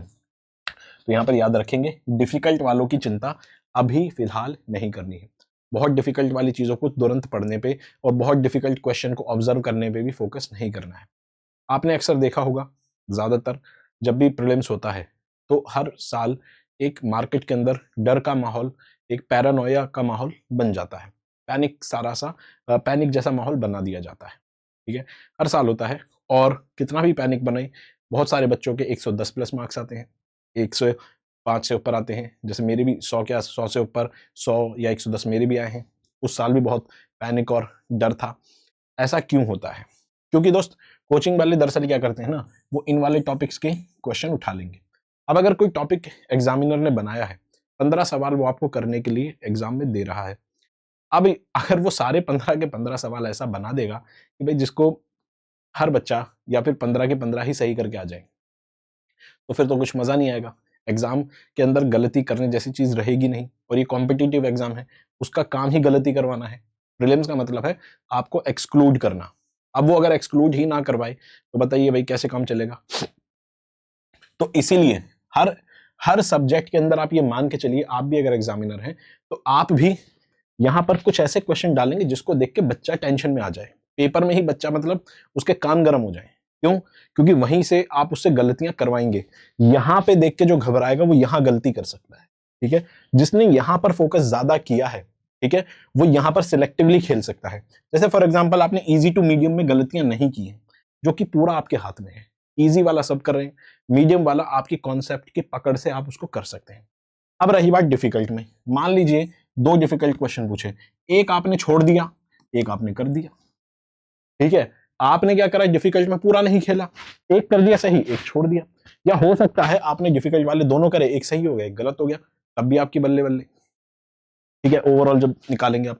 यहाँ पर याद रखेंगे, डिफिकल्ट वालों की चिंता अभी फिलहाल नहीं करनी है। बहुत डिफिकल्ट वाली चीजों को तुरंत पढ़ने पे और बहुत डिफिकल्ट क्वेश्चन को ऑब्जर्व करने पे भी फोकस नहीं करना है। आपने अक्सर देखा होगा, ज्यादातर जब भी प्रीलिम्स होता है तो हर साल एक मार्केट के अंदर डर का माहौल, एक पैरानोया का माहौल बन जाता है, पैनिक जैसा माहौल बना दिया जाता है, ठीक है। हर साल होता है, और कितना भी पैनिक बने, बहुत सारे बच्चों के 110 प्लस मार्क्स आते हैं, 105 से ऊपर आते हैं, जैसे मेरे भी 100 से ऊपर 100 या 110 मेरे भी आए हैं। उस साल भी बहुत पैनिक और डर था। ऐसा क्यों होता है? क्योंकि दोस्त कोचिंग वाले दरअसल क्या करते हैं ना, वो इन वाले टॉपिक्स के क्वेश्चन उठा लेंगे। अब अगर कोई टॉपिक एग्जामिनर ने बनाया है, 15 सवाल वो आपको करने के लिए एग्जाम में दे रहा है, अब अगर वो सारे 15 के 15 सवाल ऐसा बना देगा कि भाई जिसको हर बच्चा या फिर 15 के 15 ही सही करके आ जाए, तो फिर तो कुछ मजा नहीं आएगा। एग्जाम के अंदर गलती करने जैसी चीज रहेगी नहीं, और ये कॉम्पिटिटिव एग्जाम है, उसका काम ही गलती करवाना है। प्रीलिम्स का मतलब है आपको एक्सक्लूड करना। अब वो अगर एक्सक्लूड ही ना करवाए तो बताइए भाई कैसे काम चलेगा। तो इसीलिए हर हर सब्जेक्ट के अंदर आप ये मान के चलिए, आप भी अगर एग्जामिनर हैं तो आप भी यहां पर कुछ ऐसे क्वेश्चन डालेंगे जिसको देख के बच्चा टेंशन में आ जाए, पेपर में ही बच्चा मतलब उसके कान गर्म हो जाए। क्यों? क्योंकि वहीं से आप उससे गलतियां करवाएंगे। यहां पे देख के जो घबराएगा वो यहां गलती कर सकता है, ठीक है। जिसने यहां पर फोकस ज्यादा किया है, ठीक है, वो यहां पर सिलेक्टिवली खेल सकता है। जैसे फॉर एग्जांपल आपने इजी टू मीडियम में गलतियां नहीं की हैं, जो कि पूरा आपके हाथ में है। इजी वाला सब कर रहे हैं, मीडियम वाला आपकी कॉन्सेप्ट की पकड़ से आप उसको कर सकते हैं। अब रही बात डिफिकल्ट में, मान लीजिए 2 डिफिकल्ट क्वेश्चन पूछे, एक आपने छोड़ दिया, एक आपने कर दिया, ठीक है। आपने क्या करा, डिफिकल्ट में पूरा नहीं खेला, एक कर दिया सही, एक छोड़ दिया। या हो सकता है आपने डिफिकल्ट वाले दोनों करे, एक सही हो गया एक गलत हो गया, तब भी आपकी बल्ले बल्ले, ठीक है, ओवरऑल जब निकालेंगे आप।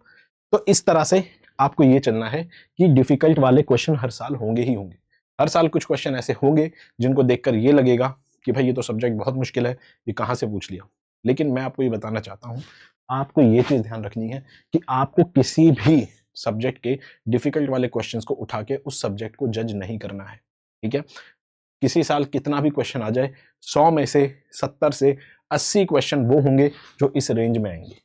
तो इस तरह से आपको ये चलना है कि डिफिकल्ट वाले क्वेश्चन हर साल होंगे ही होंगे। हर साल कुछ क्वेश्चन ऐसे होंगे जिनको देखकर ये लगेगा कि भाई ये तो सब्जेक्ट बहुत मुश्किल है, ये कहाँ से पूछ लिया। लेकिन मैं आपको ये बताना चाहता हूँ, आपको ये चीज ध्यान रखनी है कि आपको किसी भी सब्जेक्ट के डिफिकल्ट वाले क्वेश्चंस को उठा के उस सब्जेक्ट को जज नहीं करना है, ठीक है। किसी साल कितना भी क्वेश्चन आ जाए, 100 में से 70 से 80 क्वेश्चन वो होंगे जो इस रेंज में आएंगे।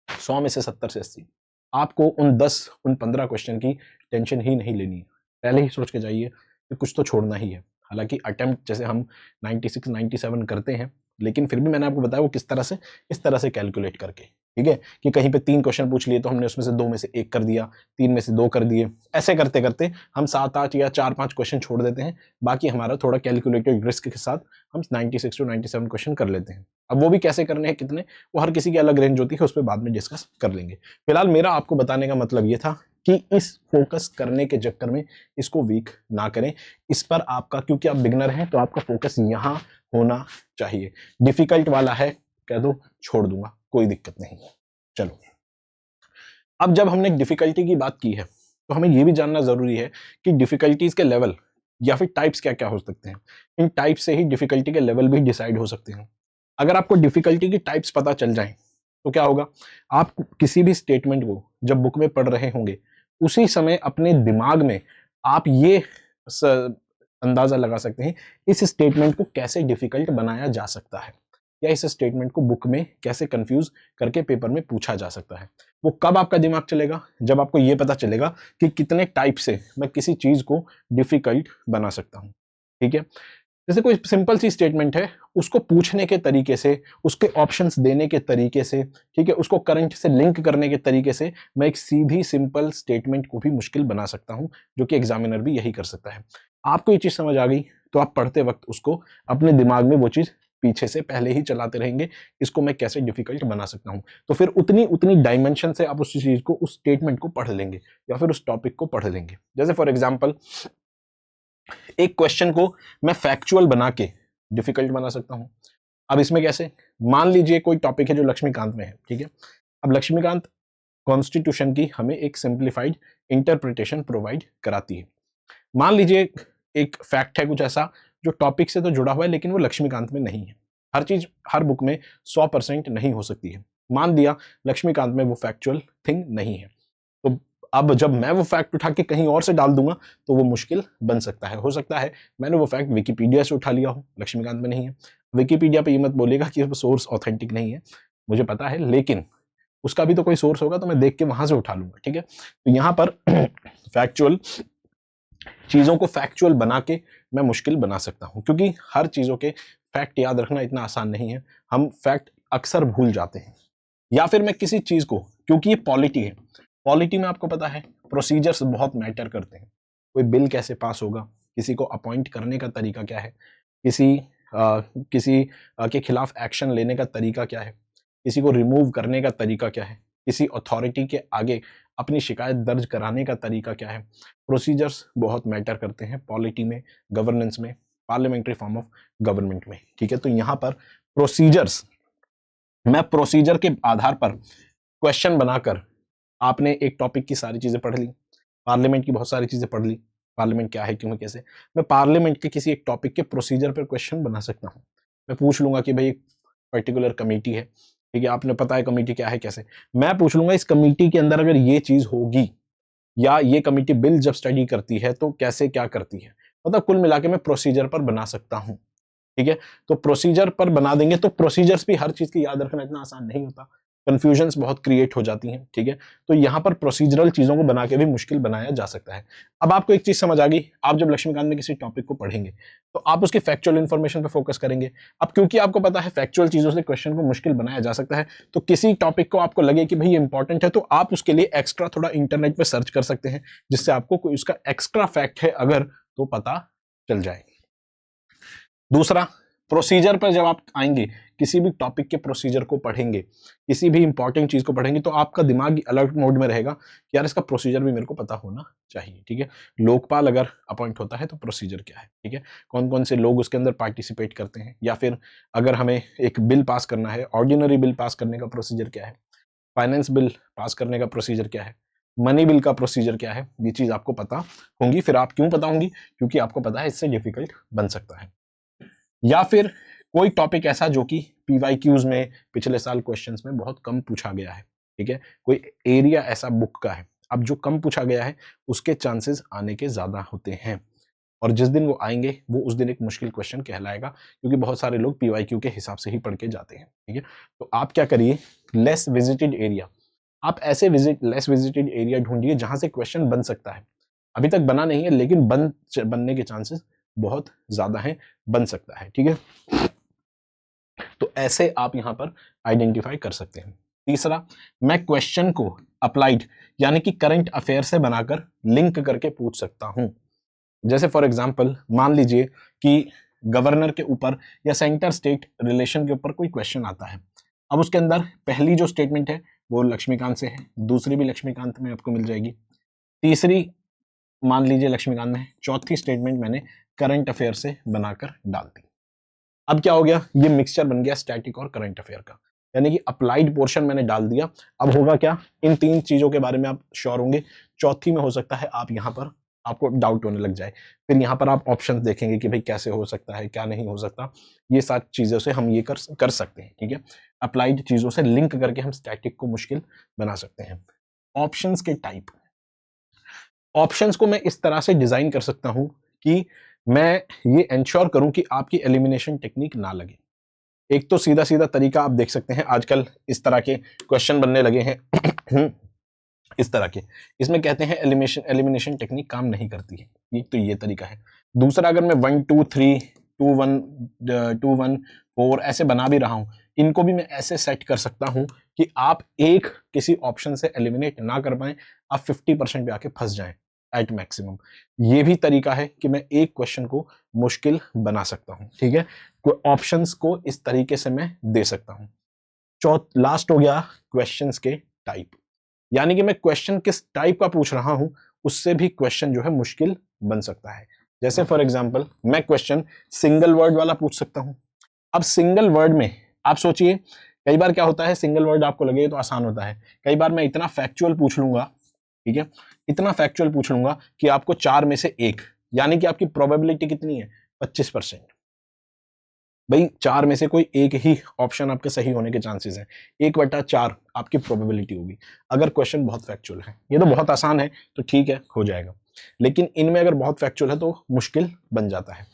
100 में से 70 से 80, आपको उन 15 क्वेश्चन की टेंशन ही नहीं लेनी है। पहले ही सोच के जाइए कि कुछ तो छोड़ना ही है। हालांकि अटेम्प्ट जैसे हम 96 97 करते हैं, लेकिन फिर भी मैंने आपको बताया वो किस तरह से, इस तरह से कैलकुलेट करके, ठीक है, कि कहीं पे 3 क्वेश्चन पूछ लिए तो हमने उसमें से 2 में से 1 कर दिया, 3 में से 2 कर दिए। ऐसे करते करते हम 7 8 या 4 5 क्वेश्चन छोड़ देते हैं, बाकी हमारा थोड़ा कैलकुलेटेड रिस्क के साथ हम 96 टू 97 क्वेश्चन कर लेते हैं। अब वो भी कैसे करने हैं, कितने, वो हर किसी की अलग रेंज होती है, उस पर बाद में डिस्कस कर लेंगे। फिलहाल मेरा आपको बताने का मतलब ये था कि इस फोकस करने के चक्कर में इसको वीक ना करें। इस पर आपका, क्योंकि आप बिगनर हैं तो आपका फोकस यहां होना चाहिए। डिफिकल्ट वाला है कह दो छोड़ दूंगा, कोई दिक्कत नहीं। चलो, अब जब हमने डिफिकल्टी की बात की है तो हमें यह भी जानना जरूरी है कि डिफिकल्टीज के लेवल या फिर टाइप्स क्या क्या हो सकते हैं। इन टाइप से ही डिफिकल्टी के लेवल भी डिसाइड हो सकते हैं। अगर आपको डिफिकल्टी की टाइप्स पता चल जाए तो क्या होगा, आप किसी भी स्टेटमेंट को जब बुक में पढ़ रहे होंगे उसी समय अपने दिमाग में आप ये अंदाजा लगा सकते हैं इस स्टेटमेंट को कैसे डिफिकल्ट बनाया जा सकता है, या इस स्टेटमेंट को बुक में कैसे कंफ्यूज करके पेपर में पूछा जा सकता है। वो कब आपका दिमाग चलेगा, जब आपको ये पता चलेगा कि कितने टाइप से मैं किसी चीज को डिफिकल्ट बना सकता हूँ। ठीक है, जैसे कोई सिंपल सी स्टेटमेंट है, उसको पूछने के तरीके से, उसके ऑप्शंस देने के तरीके से, ठीक है, उसको करंट से लिंक करने के तरीके से मैं एक सीधी सिंपल स्टेटमेंट को भी मुश्किल बना सकता हूं, जो कि एग्जामिनर भी यही कर सकता है। आपको ये चीज समझ आ गई तो आप पढ़ते वक्त उसको अपने दिमाग में वो चीज पीछे से पहले ही चलाते रहेंगे, इसको मैं कैसे डिफिकल्ट बना सकता हूं। तो फिर उतनी उतनी डायमेंशन से आप उस चीज को, उस स्टेटमेंट को पढ़ लेंगे या फिर उस टॉपिक को पढ़ लेंगे। जैसे फॉर एग्जाम्पल एक क्वेश्चन को मैं फैक्चुअल बना के डिफिकल्ट बना सकता हूं। अब इसमें कैसे, मान लीजिए कोई टॉपिक है जो लक्ष्मीकांत में है, ठीक है। अब लक्ष्मीकांत कॉन्स्टिट्यूशन की हमें एक सिंप्लीफाइड इंटरप्रिटेशन प्रोवाइड कराती है। मान लीजिए एक फैक्ट है कुछ ऐसा जो टॉपिक से तो जुड़ा हुआ है लेकिन वो लक्ष्मीकांत में नहीं है। हर चीज हर बुक में 100% नहीं हो सकती है। मान दिया लक्ष्मीकांत में वो फैक्चुअल थिंग नहीं है, तो अब जब मैं वो फैक्ट उठा के कहीं और से डाल दूंगा तो वो मुश्किल बन सकता है। हो सकता है मैंने वो फैक्ट विकिपीडिया से उठा लिया हो, लक्ष्मीकांत में नहीं है। विकिपीडिया पे ये मत बोलेगा कि सोर्स ऑथेंटिक नहीं है, मुझे पता है, लेकिन उसका भी तो कोई सोर्स होगा तो मैं देख के वहां से उठा लूंगा। ठीक है, तो यहां पर फैक्चुअल चीजों को फैक्चुअल बना के मैं मुश्किल बना सकता हूं, क्योंकि हर चीजों के फैक्ट याद रखना इतना आसान नहीं है, हम फैक्ट अक्सर भूल जाते हैं। या फिर मैं किसी चीज को, क्योंकि ये पॉलिटी है, पॉलिटी में आपको पता है प्रोसीजर्स बहुत मैटर करते हैं। कोई बिल कैसे पास होगा, किसी को अपॉइंट करने का तरीका क्या है, किसी के खिलाफ एक्शन लेने का तरीका क्या है, किसी को रिमूव करने का तरीका क्या है, किसी अथॉरिटी के आगे अपनी शिकायत दर्ज कराने का तरीका क्या है। प्रोसीजर्स बहुत मैटर करते हैं पॉलिटी में, गवर्नेंस में, पार्लियामेंट्री फॉर्म ऑफ गवर्नमेंट में। ठीक है, तो यहाँ पर प्रोसीजर्स, मैं प्रोसीजर के आधार पर क्वेश्चन बनाकर, आपने एक टॉपिक की सारी चीजें पढ़ ली, पार्लियामेंट की बहुत सारी चीजें पढ़ ली, पार्लियामेंट क्या है, क्यों है, कैसे, मैं पार्लियामेंट के किसी एक टॉपिक के प्रोसीजर पर क्वेश्चन बना सकता हूँ। मैं पूछ लूंगा कि भाई एक पर्टिकुलर कमेटी है, ठीक है, आपने पता है कमेटी क्या है, कैसे, मैं पूछ लूंगा इस कमेटी के अंदर अगर ये चीज होगी, या ये कमेटी बिल जब स्टडी करती है तो कैसे क्या करती है, मतलब कुल मिला के मैं प्रोसीजर पर बना सकता हूँ। ठीक है, तो प्रोसीजर पर बना देंगे तो प्रोसीजर्स भी हर चीज की याद रखना इतना आसान नहीं होता, कंफ्यूजन्स बहुत क्रिएट हो जाती हैं। ठीक है, तो यहां पर प्रोसीजरल चीजों को बना के भी मुश्किल बनाया जा सकता है। अब आपको एक चीज समझ आ गई, आप जब लक्ष्मीकांत में किसी टॉपिक को पढ़ेंगे तो आप उसकी फैक्चुअल इन्फॉर्मेशन पे फोकस करेंगे। अब क्योंकि आपको पता है फैक्चुअल चीजों से क्वेश्चन को मुश्किल बनाया जा सकता है, तो किसी टॉपिक को आपको लगे कि भाई इंपॉर्टेंट है तो आप उसके लिए एक्स्ट्रा थोड़ा इंटरनेट पे सर्च कर सकते हैं, जिससे आपको कोई उसका एक्स्ट्रा फैक्ट है अगर तो पता चल जाए। दूसरा, प्रोसीजर पर जब आप आएंगे, किसी भी टॉपिक के प्रोसीजर को पढ़ेंगे, किसी भी इंपॉर्टेंट चीज को पढ़ेंगे, तो आपका दिमाग अलर्ट मोड में रहेगा कि यार इसका प्रोसीजर भी मेरे को पता होना चाहिए। ठीक है, लोकपाल अगर अपॉइंट होता है तो प्रोसीजर क्या है, ठीक है, कौन कौन से लोग उसके अंदर पार्टिसिपेट करते हैं, या फिर अगर हमें एक बिल पास करना है, ऑर्डिनरी बिल पास करने का प्रोसीजर क्या है, फाइनेंस बिल पास करने का प्रोसीजर क्या है, मनी बिल का प्रोसीजर क्या है, ये चीज आपको पता होंगी। फिर आप क्यों पता होंगी, क्योंकि आपको पता है इससे डिफिकल्ट बन सकता है। या फिर कोई टॉपिक ऐसा जो कि पीवाईक्यूज में पिछले साल क्वेश्चंस में बहुत कम पूछा गया है, ठीक है, कोई एरिया ऐसा बुक का है, अब जो कम पूछा गया है उसके चांसेस आने के ज्यादा होते हैं, और जिस दिन वो आएंगे वो उस दिन एक मुश्किल क्वेश्चन कहलाएगा, क्योंकि बहुत सारे लोग पीवाईक्यू के हिसाब से ही पढ़ के जाते हैं। ठीक है, तो आप क्या करिए, लेस विजिटेड एरिया, आप ऐसे लेस विजिटेड एरिया ढूंढिए जहां से क्वेश्चन बन सकता है। अभी तक बना नहीं है लेकिन बनने के चांसेस बहुत ज्यादा हैं, बन सकता है। ठीक है, तो ऐसे आप यहां पर आइडेंटिफाई कर सकते हैं। तीसरा, मैं क्वेश्चन को अप्लाइड यानी कि करंट अफेयर से बनाकर लिंक करके पूछ सकता हूं। जैसे फॉर एग्जांपल मान लीजिए कि गवर्नर के ऊपर या सेंटर स्टेट रिलेशन के ऊपर कोई क्वेश्चन आता है। अब उसके अंदर पहली जो स्टेटमेंट है वो लक्ष्मीकांत से है, दूसरी भी लक्ष्मीकांत में आपको मिल जाएगी, तीसरी मान लीजिए लक्ष्मीकांत में है, चौथी स्टेटमेंट मैंने करंट अफेयर से बनाकर डाल दी। अब क्या हो गया, ये मिक्सचर बन गया स्टैटिक और करंट अफेयर का, यानी कि अप्लाइड पोर्शन मैंने डाल दिया। अब होगा क्या, इन तीन चीजों के बारे में आप श्योर होंगे, चौथी में हो सकता है आप यहां पर आपको डाउट होने लग जाए, फिर यहां पर आप ऑप्शंस देखेंगे कि भाई कैसे हो सकता है, क्या नहीं हो सकता। ये सारी चीजों से हम ये कर सकते हैं। ठीक है, अप्लाइड चीजों से लिंक करके हम स्टैटिक को मुश्किल बना सकते हैं। ऑप्शंस के टाइप, ऑप्शंस को मैं इस तरह से डिजाइन कर सकता हूं कि मैं ये इंश्योर करूं कि आपकी एलिमिनेशन टेक्निक ना लगे। एक तो सीधा सीधा तरीका आप देख सकते हैं, आजकल इस तरह के क्वेश्चन बनने लगे हैं इस तरह के, इसमें कहते हैं एलिमिनेशन टेक्निक काम नहीं करती है। एक तो ये तरीका है। दूसरा, अगर मैं 1 2 3 2 1 2 1 4 ऐसे बना भी रहा हूं, इनको भी मैं ऐसे सेट कर सकता हूं कि आप एक किसी ऑप्शन से एलिमिनेट ना कर पाए, आप 50% पे आके फंस जाएं एट मैक्सिमम। ये भी तरीका है कि मैं एक क्वेश्चन को मुश्किल बना सकता हूं, ठीक है। ऑप्शंस को इस तरीके से मैं दे सकता हूं। लास्ट हो गया क्वेश्चंस के टाइप, यानी कि मैं क्वेश्चन किस टाइप का पूछ रहा हूं उससे भी क्वेश्चन जो है मुश्किल बन सकता है। जैसे फॉर एग्जांपल मैं क्वेश्चन सिंगल वर्ड वाला पूछ सकता हूं। अब सिंगल वर्ड में आप सोचिए, कई बार क्या होता है, सिंगल वर्ड आपको लगे तो आसान होता है, कई बार मैं इतना फैक्चुअल पूछ लूंगा, ठीक है, इतना फैक्चुअल पूछ लूंगा कि आपको 4 में से 1, यानी कि आपकी प्रोबेबिलिटी कितनी है, 25%। भाई 4 में से कोई एक ही ऑप्शन आपके सही होने के चांसेस हैं, 1/4 आपकी प्रोबेबिलिटी होगी अगर क्वेश्चन बहुत फैक्चुअल है। ये तो बहुत आसान है तो ठीक है, हो जाएगा, लेकिन इनमें अगर बहुत फैक्चुअल है तो मुश्किल बन जाता है।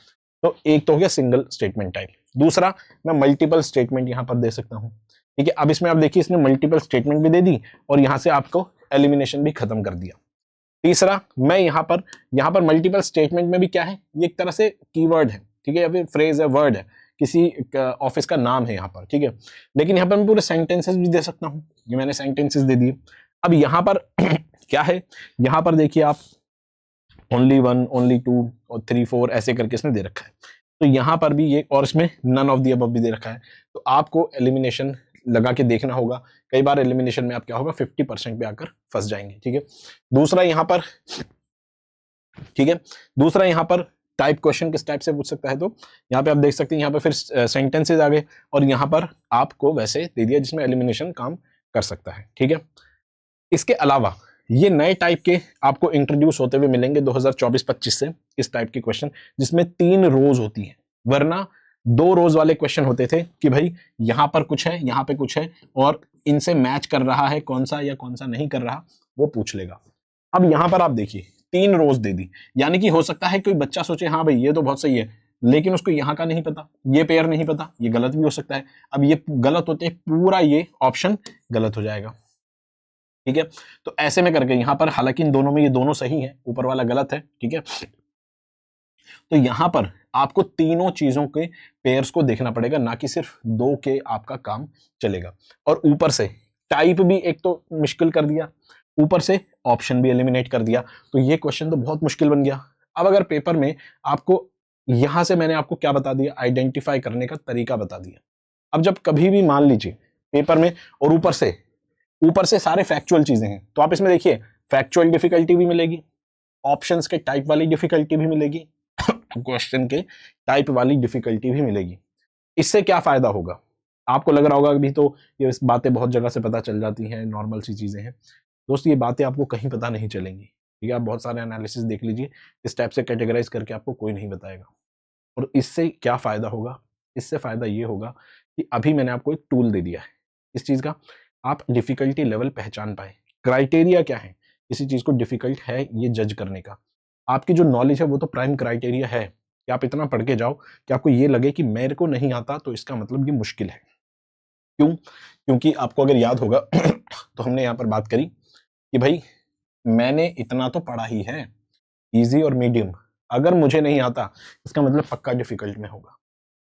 तो एक तो हो गया सिंगल स्टेटमेंट टाइप। दूसरा, मैं मल्टीपल स्टेटमेंट यहां पर दे सकता हूं, ठीक है। अब इसमें आप देखिए, इसने मल्टीपल स्टेटमेंट भी दे दी और यहां से आपको एलिमिनेशन भी खत्म कर दिया। तीसरा, मैं यहां पर मल्टीपल स्टेटमेंट में भी क्या है, ये एक तरह से कीवर्ड है, ठीक है, या फिर फ्रेज है, वर्ड है, किसी ऑफिस का नाम है यहाँ पर, ठीक है। लेकिन यहाँ पर मैं पूरे सेंटेंसेस भी दे सकता हूँ, ये मैंने सेंटेंसेस दे दिए। अब यहाँ पर क्या है, यहाँ पर देखिए आप ओनली 1, ओनली 2 और 3 4 ऐसे करके इसने दे रखा है। तो यहाँ पर भी ये, और इसमें नन ऑफ दी अबव भी दे रखा है। तो आपको एलिमिनेशन लगा के देखना होगा। कई बार एलिमिनेशन में आप क्या होगा, 50% पे आकर फंस जाएंगे, ठीक है। दूसरा यहाँ पर, ठीक है, दूसरा यहाँ पर टाइप क्वेश्चन किस टाइप से पूछ सकता है, तो यहाँ पे आप देख सकते हैं, यहाँ पे फिर सेंटेंसेज आ गए और यहाँ पर आपको वैसे दे दिया जिसमें एलिमिनेशन काम कर सकता है, ठीक है। इसके अलावा ये नए टाइप के आपको इंट्रोड्यूस होते हुए मिलेंगे 2024-25 से, इस टाइप के क्वेश्चन जिसमें 3 रोज होती है, वरना 2 रोज वाले क्वेश्चन होते थे कि भाई यहां पर कुछ है, यहां पे कुछ है और इनसे मैच कर रहा है कौन सा या कौन सा नहीं कर रहा, वो पूछ लेगा। अब यहां पर आप देखिए 3 रोज दे दी, यानी कि हो सकता है कोई बच्चा सोचे हाँ भाई ये तो बहुत सही है, लेकिन उसको यहाँ का नहीं पता, ये पेयर नहीं पता, ये गलत भी हो सकता है। अब ये गलत होते पूरा ये ऑप्शन गलत हो जाएगा, ठीक है। तो ऐसे में करके यहाँ पर, हालांकि इन दोनों में ये दोनों सही है, ऊपर वाला गलत है, ठीक है। तो यहां पर आपको तीनों चीजों के पेयर्स को देखना पड़ेगा, ना कि सिर्फ 2 के आपका काम चलेगा। और ऊपर से टाइप भी एक तो मुश्किल कर दिया, ऊपर से ऑप्शन भी एलिमिनेट कर दिया, तो ये क्वेश्चन तो बहुत मुश्किल बन गया। अब अगर पेपर में आपको, यहां से मैंने आपको क्या बता दिया, आइडेंटिफाई करने का तरीका बता दिया। अब जब कभी भी मान लीजिए पेपर में, और ऊपर से सारे फैक्चुअल चीजें हैं, तो आप इसमें देखिए फैक्चुअल डिफिकल्टी भी मिलेगी, ऑप्शंस के टाइप वाली डिफिकल्टी भी मिलेगी, क्वेश्चन के टाइप वाली डिफिकल्टी भी मिलेगी। इससे क्या फायदा होगा, आपको लग रहा होगा अभी तो ये बातें बहुत जगह से पता चल जाती हैं, नॉर्मल सी चीजें हैं। दोस्त ये बातें आपको कहीं पता नहीं चलेंगी, ठीक है। आप बहुत सारे एनालिसिस देख लीजिए, इस टाइप से कैटेगराइज करके आपको कोई नहीं बताएगा। और इससे क्या फायदा होगा, इससे फायदा ये होगा कि अभी मैंने आपको एक टूल दे दिया है इस चीज का, आप डिफिकल्टी लेवल पहचान पाए। क्राइटेरिया क्या है किसी चीज को डिफिकल्ट है ये जज करने का, आपकी जो नॉलेज है वो तो प्राइम क्राइटेरिया है कि आप इतना पढ़ के जाओ कि आपको ये लगे कि मेरे को नहीं आता तो इसका मतलब ये मुश्किल है। क्यों? क्योंकि आपको अगर याद होगा तो हमने यहाँ पर बात करी कि भाई मैंने इतना तो पढ़ा ही है, इजी और मीडियम, अगर मुझे नहीं आता इसका मतलब पक्का डिफिकल्ट में होगा।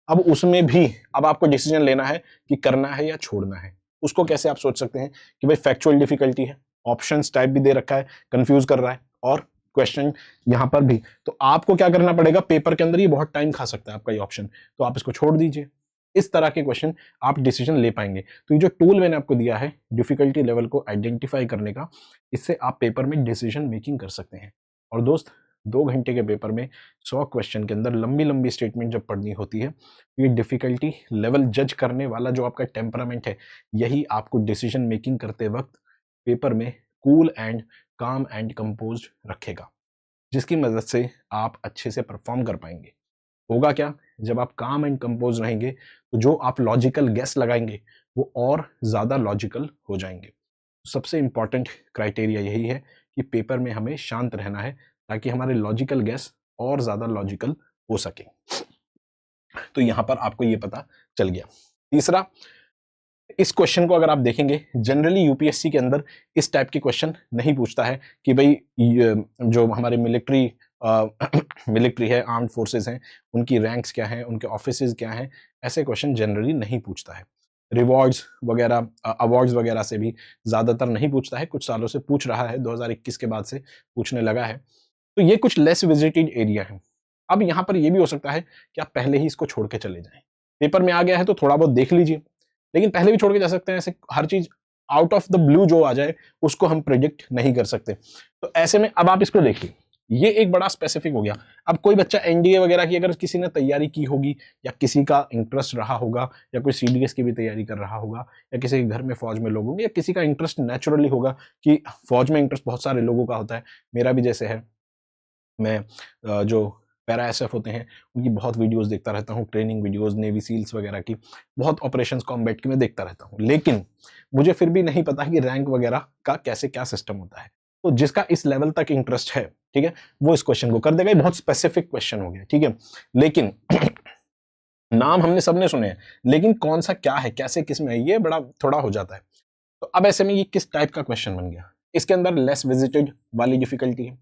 अब उसमें भी अब आपको डिसीजन लेना है कि करना है या छोड़ना है। उसको कैसे आप सोच सकते हैं कि भाई फैक्चुअल डिफिकल्टी है, ऑप्शंस टाइप भी दे रखा है, कंफ्यूज कर रहा है, और क्वेश्चन यहां पर भी, तो आपको क्या करना पड़ेगा, पेपर के अंदर ये बहुत टाइम खा सकता है आपका ये ऑप्शन, तो आप इसको छोड़ दीजिए। इस तरह के क्वेश्चन आप डिसीजन ले पाएंगे। तो ये जो टूल मैंने आपको दिया है डिफिकल्टी लेवल को आइडेंटिफाई करने का, इससे आप पेपर में डिसीजन मेकिंग कर सकते हैं। और दोस्त 2 घंटे के पेपर में 100 क्वेश्चन के अंदर लंबी लंबी स्टेटमेंट जब पढ़नी होती है, ये डिफिकल्टी लेवल जज करने वाला जो आपका टेम्परामेंट है, यही आपको डिसीजन मेकिंग करते वक्त पेपर में कूल एंड काम एंड कंपोज रखेगा, जिसकी मदद से आप अच्छे से परफॉर्म कर पाएंगे। होगा क्या, जब आप काम एंड कंपोज रहेंगे तो जो आप लॉजिकल गेस लगाएंगे वो और ज्यादा लॉजिकल हो जाएंगे। सबसे इंपॉर्टेंट क्राइटेरिया यही है कि पेपर में हमें शांत रहना है, ताकि हमारे लॉजिकल गेस और ज्यादा लॉजिकल हो सके। तो यहां पर आपको ये पता चल गया। तीसरा, इस क्वेश्चन को अगर आप देखेंगे जनरली यूपीएससी के अंदर इस टाइप के क्वेश्चन नहीं पूछता है कि भाई जो हमारे मिलिट्री मिलिट्री है, आर्म्ड फोर्सेस हैं, उनकी रैंक्स क्या हैं, उनके ऑफिसेज क्या हैं, ऐसे क्वेश्चन जनरली नहीं पूछता है। रिवॉर्ड्स वगैरह, अवार्ड्स वगैरह से भी ज़्यादातर नहीं पूछता है, कुछ सालों से पूछ रहा है, 2021 के बाद से पूछने लगा है। तो ये कुछ लेस विजिटेड एरिया है। अब यहाँ पर ये भी हो सकता है कि आप पहले ही इसको छोड़ के चले जाएं, पेपर में आ गया है तो थोड़ा बहुत देख लीजिए, लेकिन पहले भी छोड़ के जा सकते हैं। ऐसे हर चीज आउट ऑफ द ब्लू जो आ जाए उसको हम प्रिडिक्ट नहीं कर सकते। तो ऐसे में अब आप इसको देखिए, ये एक बड़ा स्पेसिफिक हो गया। अब कोई बच्चा एनडीए वगैरह की अगर किसी ने तैयारी की होगी, या किसी का इंटरेस्ट रहा होगा, या कोई सीडीएस की भी तैयारी कर रहा होगा, या किसी के घर में फौज में लोग होंगे, या किसी का इंटरेस्ट नेचुरली होगा कि फौज में इंटरेस्ट बहुत सारे लोगों का होता है, मेरा भी जैसे है। मैं जो पैरा एसएफ होते हैं उनकी बहुत वीडियोस देखता रहता हूँ, ट्रेनिंग वीडियोस, नेवी सील्स वगैरह की, बहुत ऑपरेशंस कॉम्बैट की मैं देखता रहता हूँ, लेकिन मुझे फिर भी नहीं पता कि रैंक वगैरह का कैसे क्या सिस्टम होता है। तो जिसका इस लेवल तक इंटरेस्ट है, ठीक है, वो इस क्वेश्चन को कर देगा। ये बहुत स्पेसिफिक क्वेश्चन हो गया, ठीक है। लेकिन नाम हमने सबने सुने हैं, लेकिन कौन सा क्या है, कैसे, किस में है, ये बड़ा थोड़ा हो जाता है। तो अब ऐसे में ये किस टाइप का क्वेश्चन बन गया? इसके अंदर लेस विजिटेड वाली डिफिकल्टी है,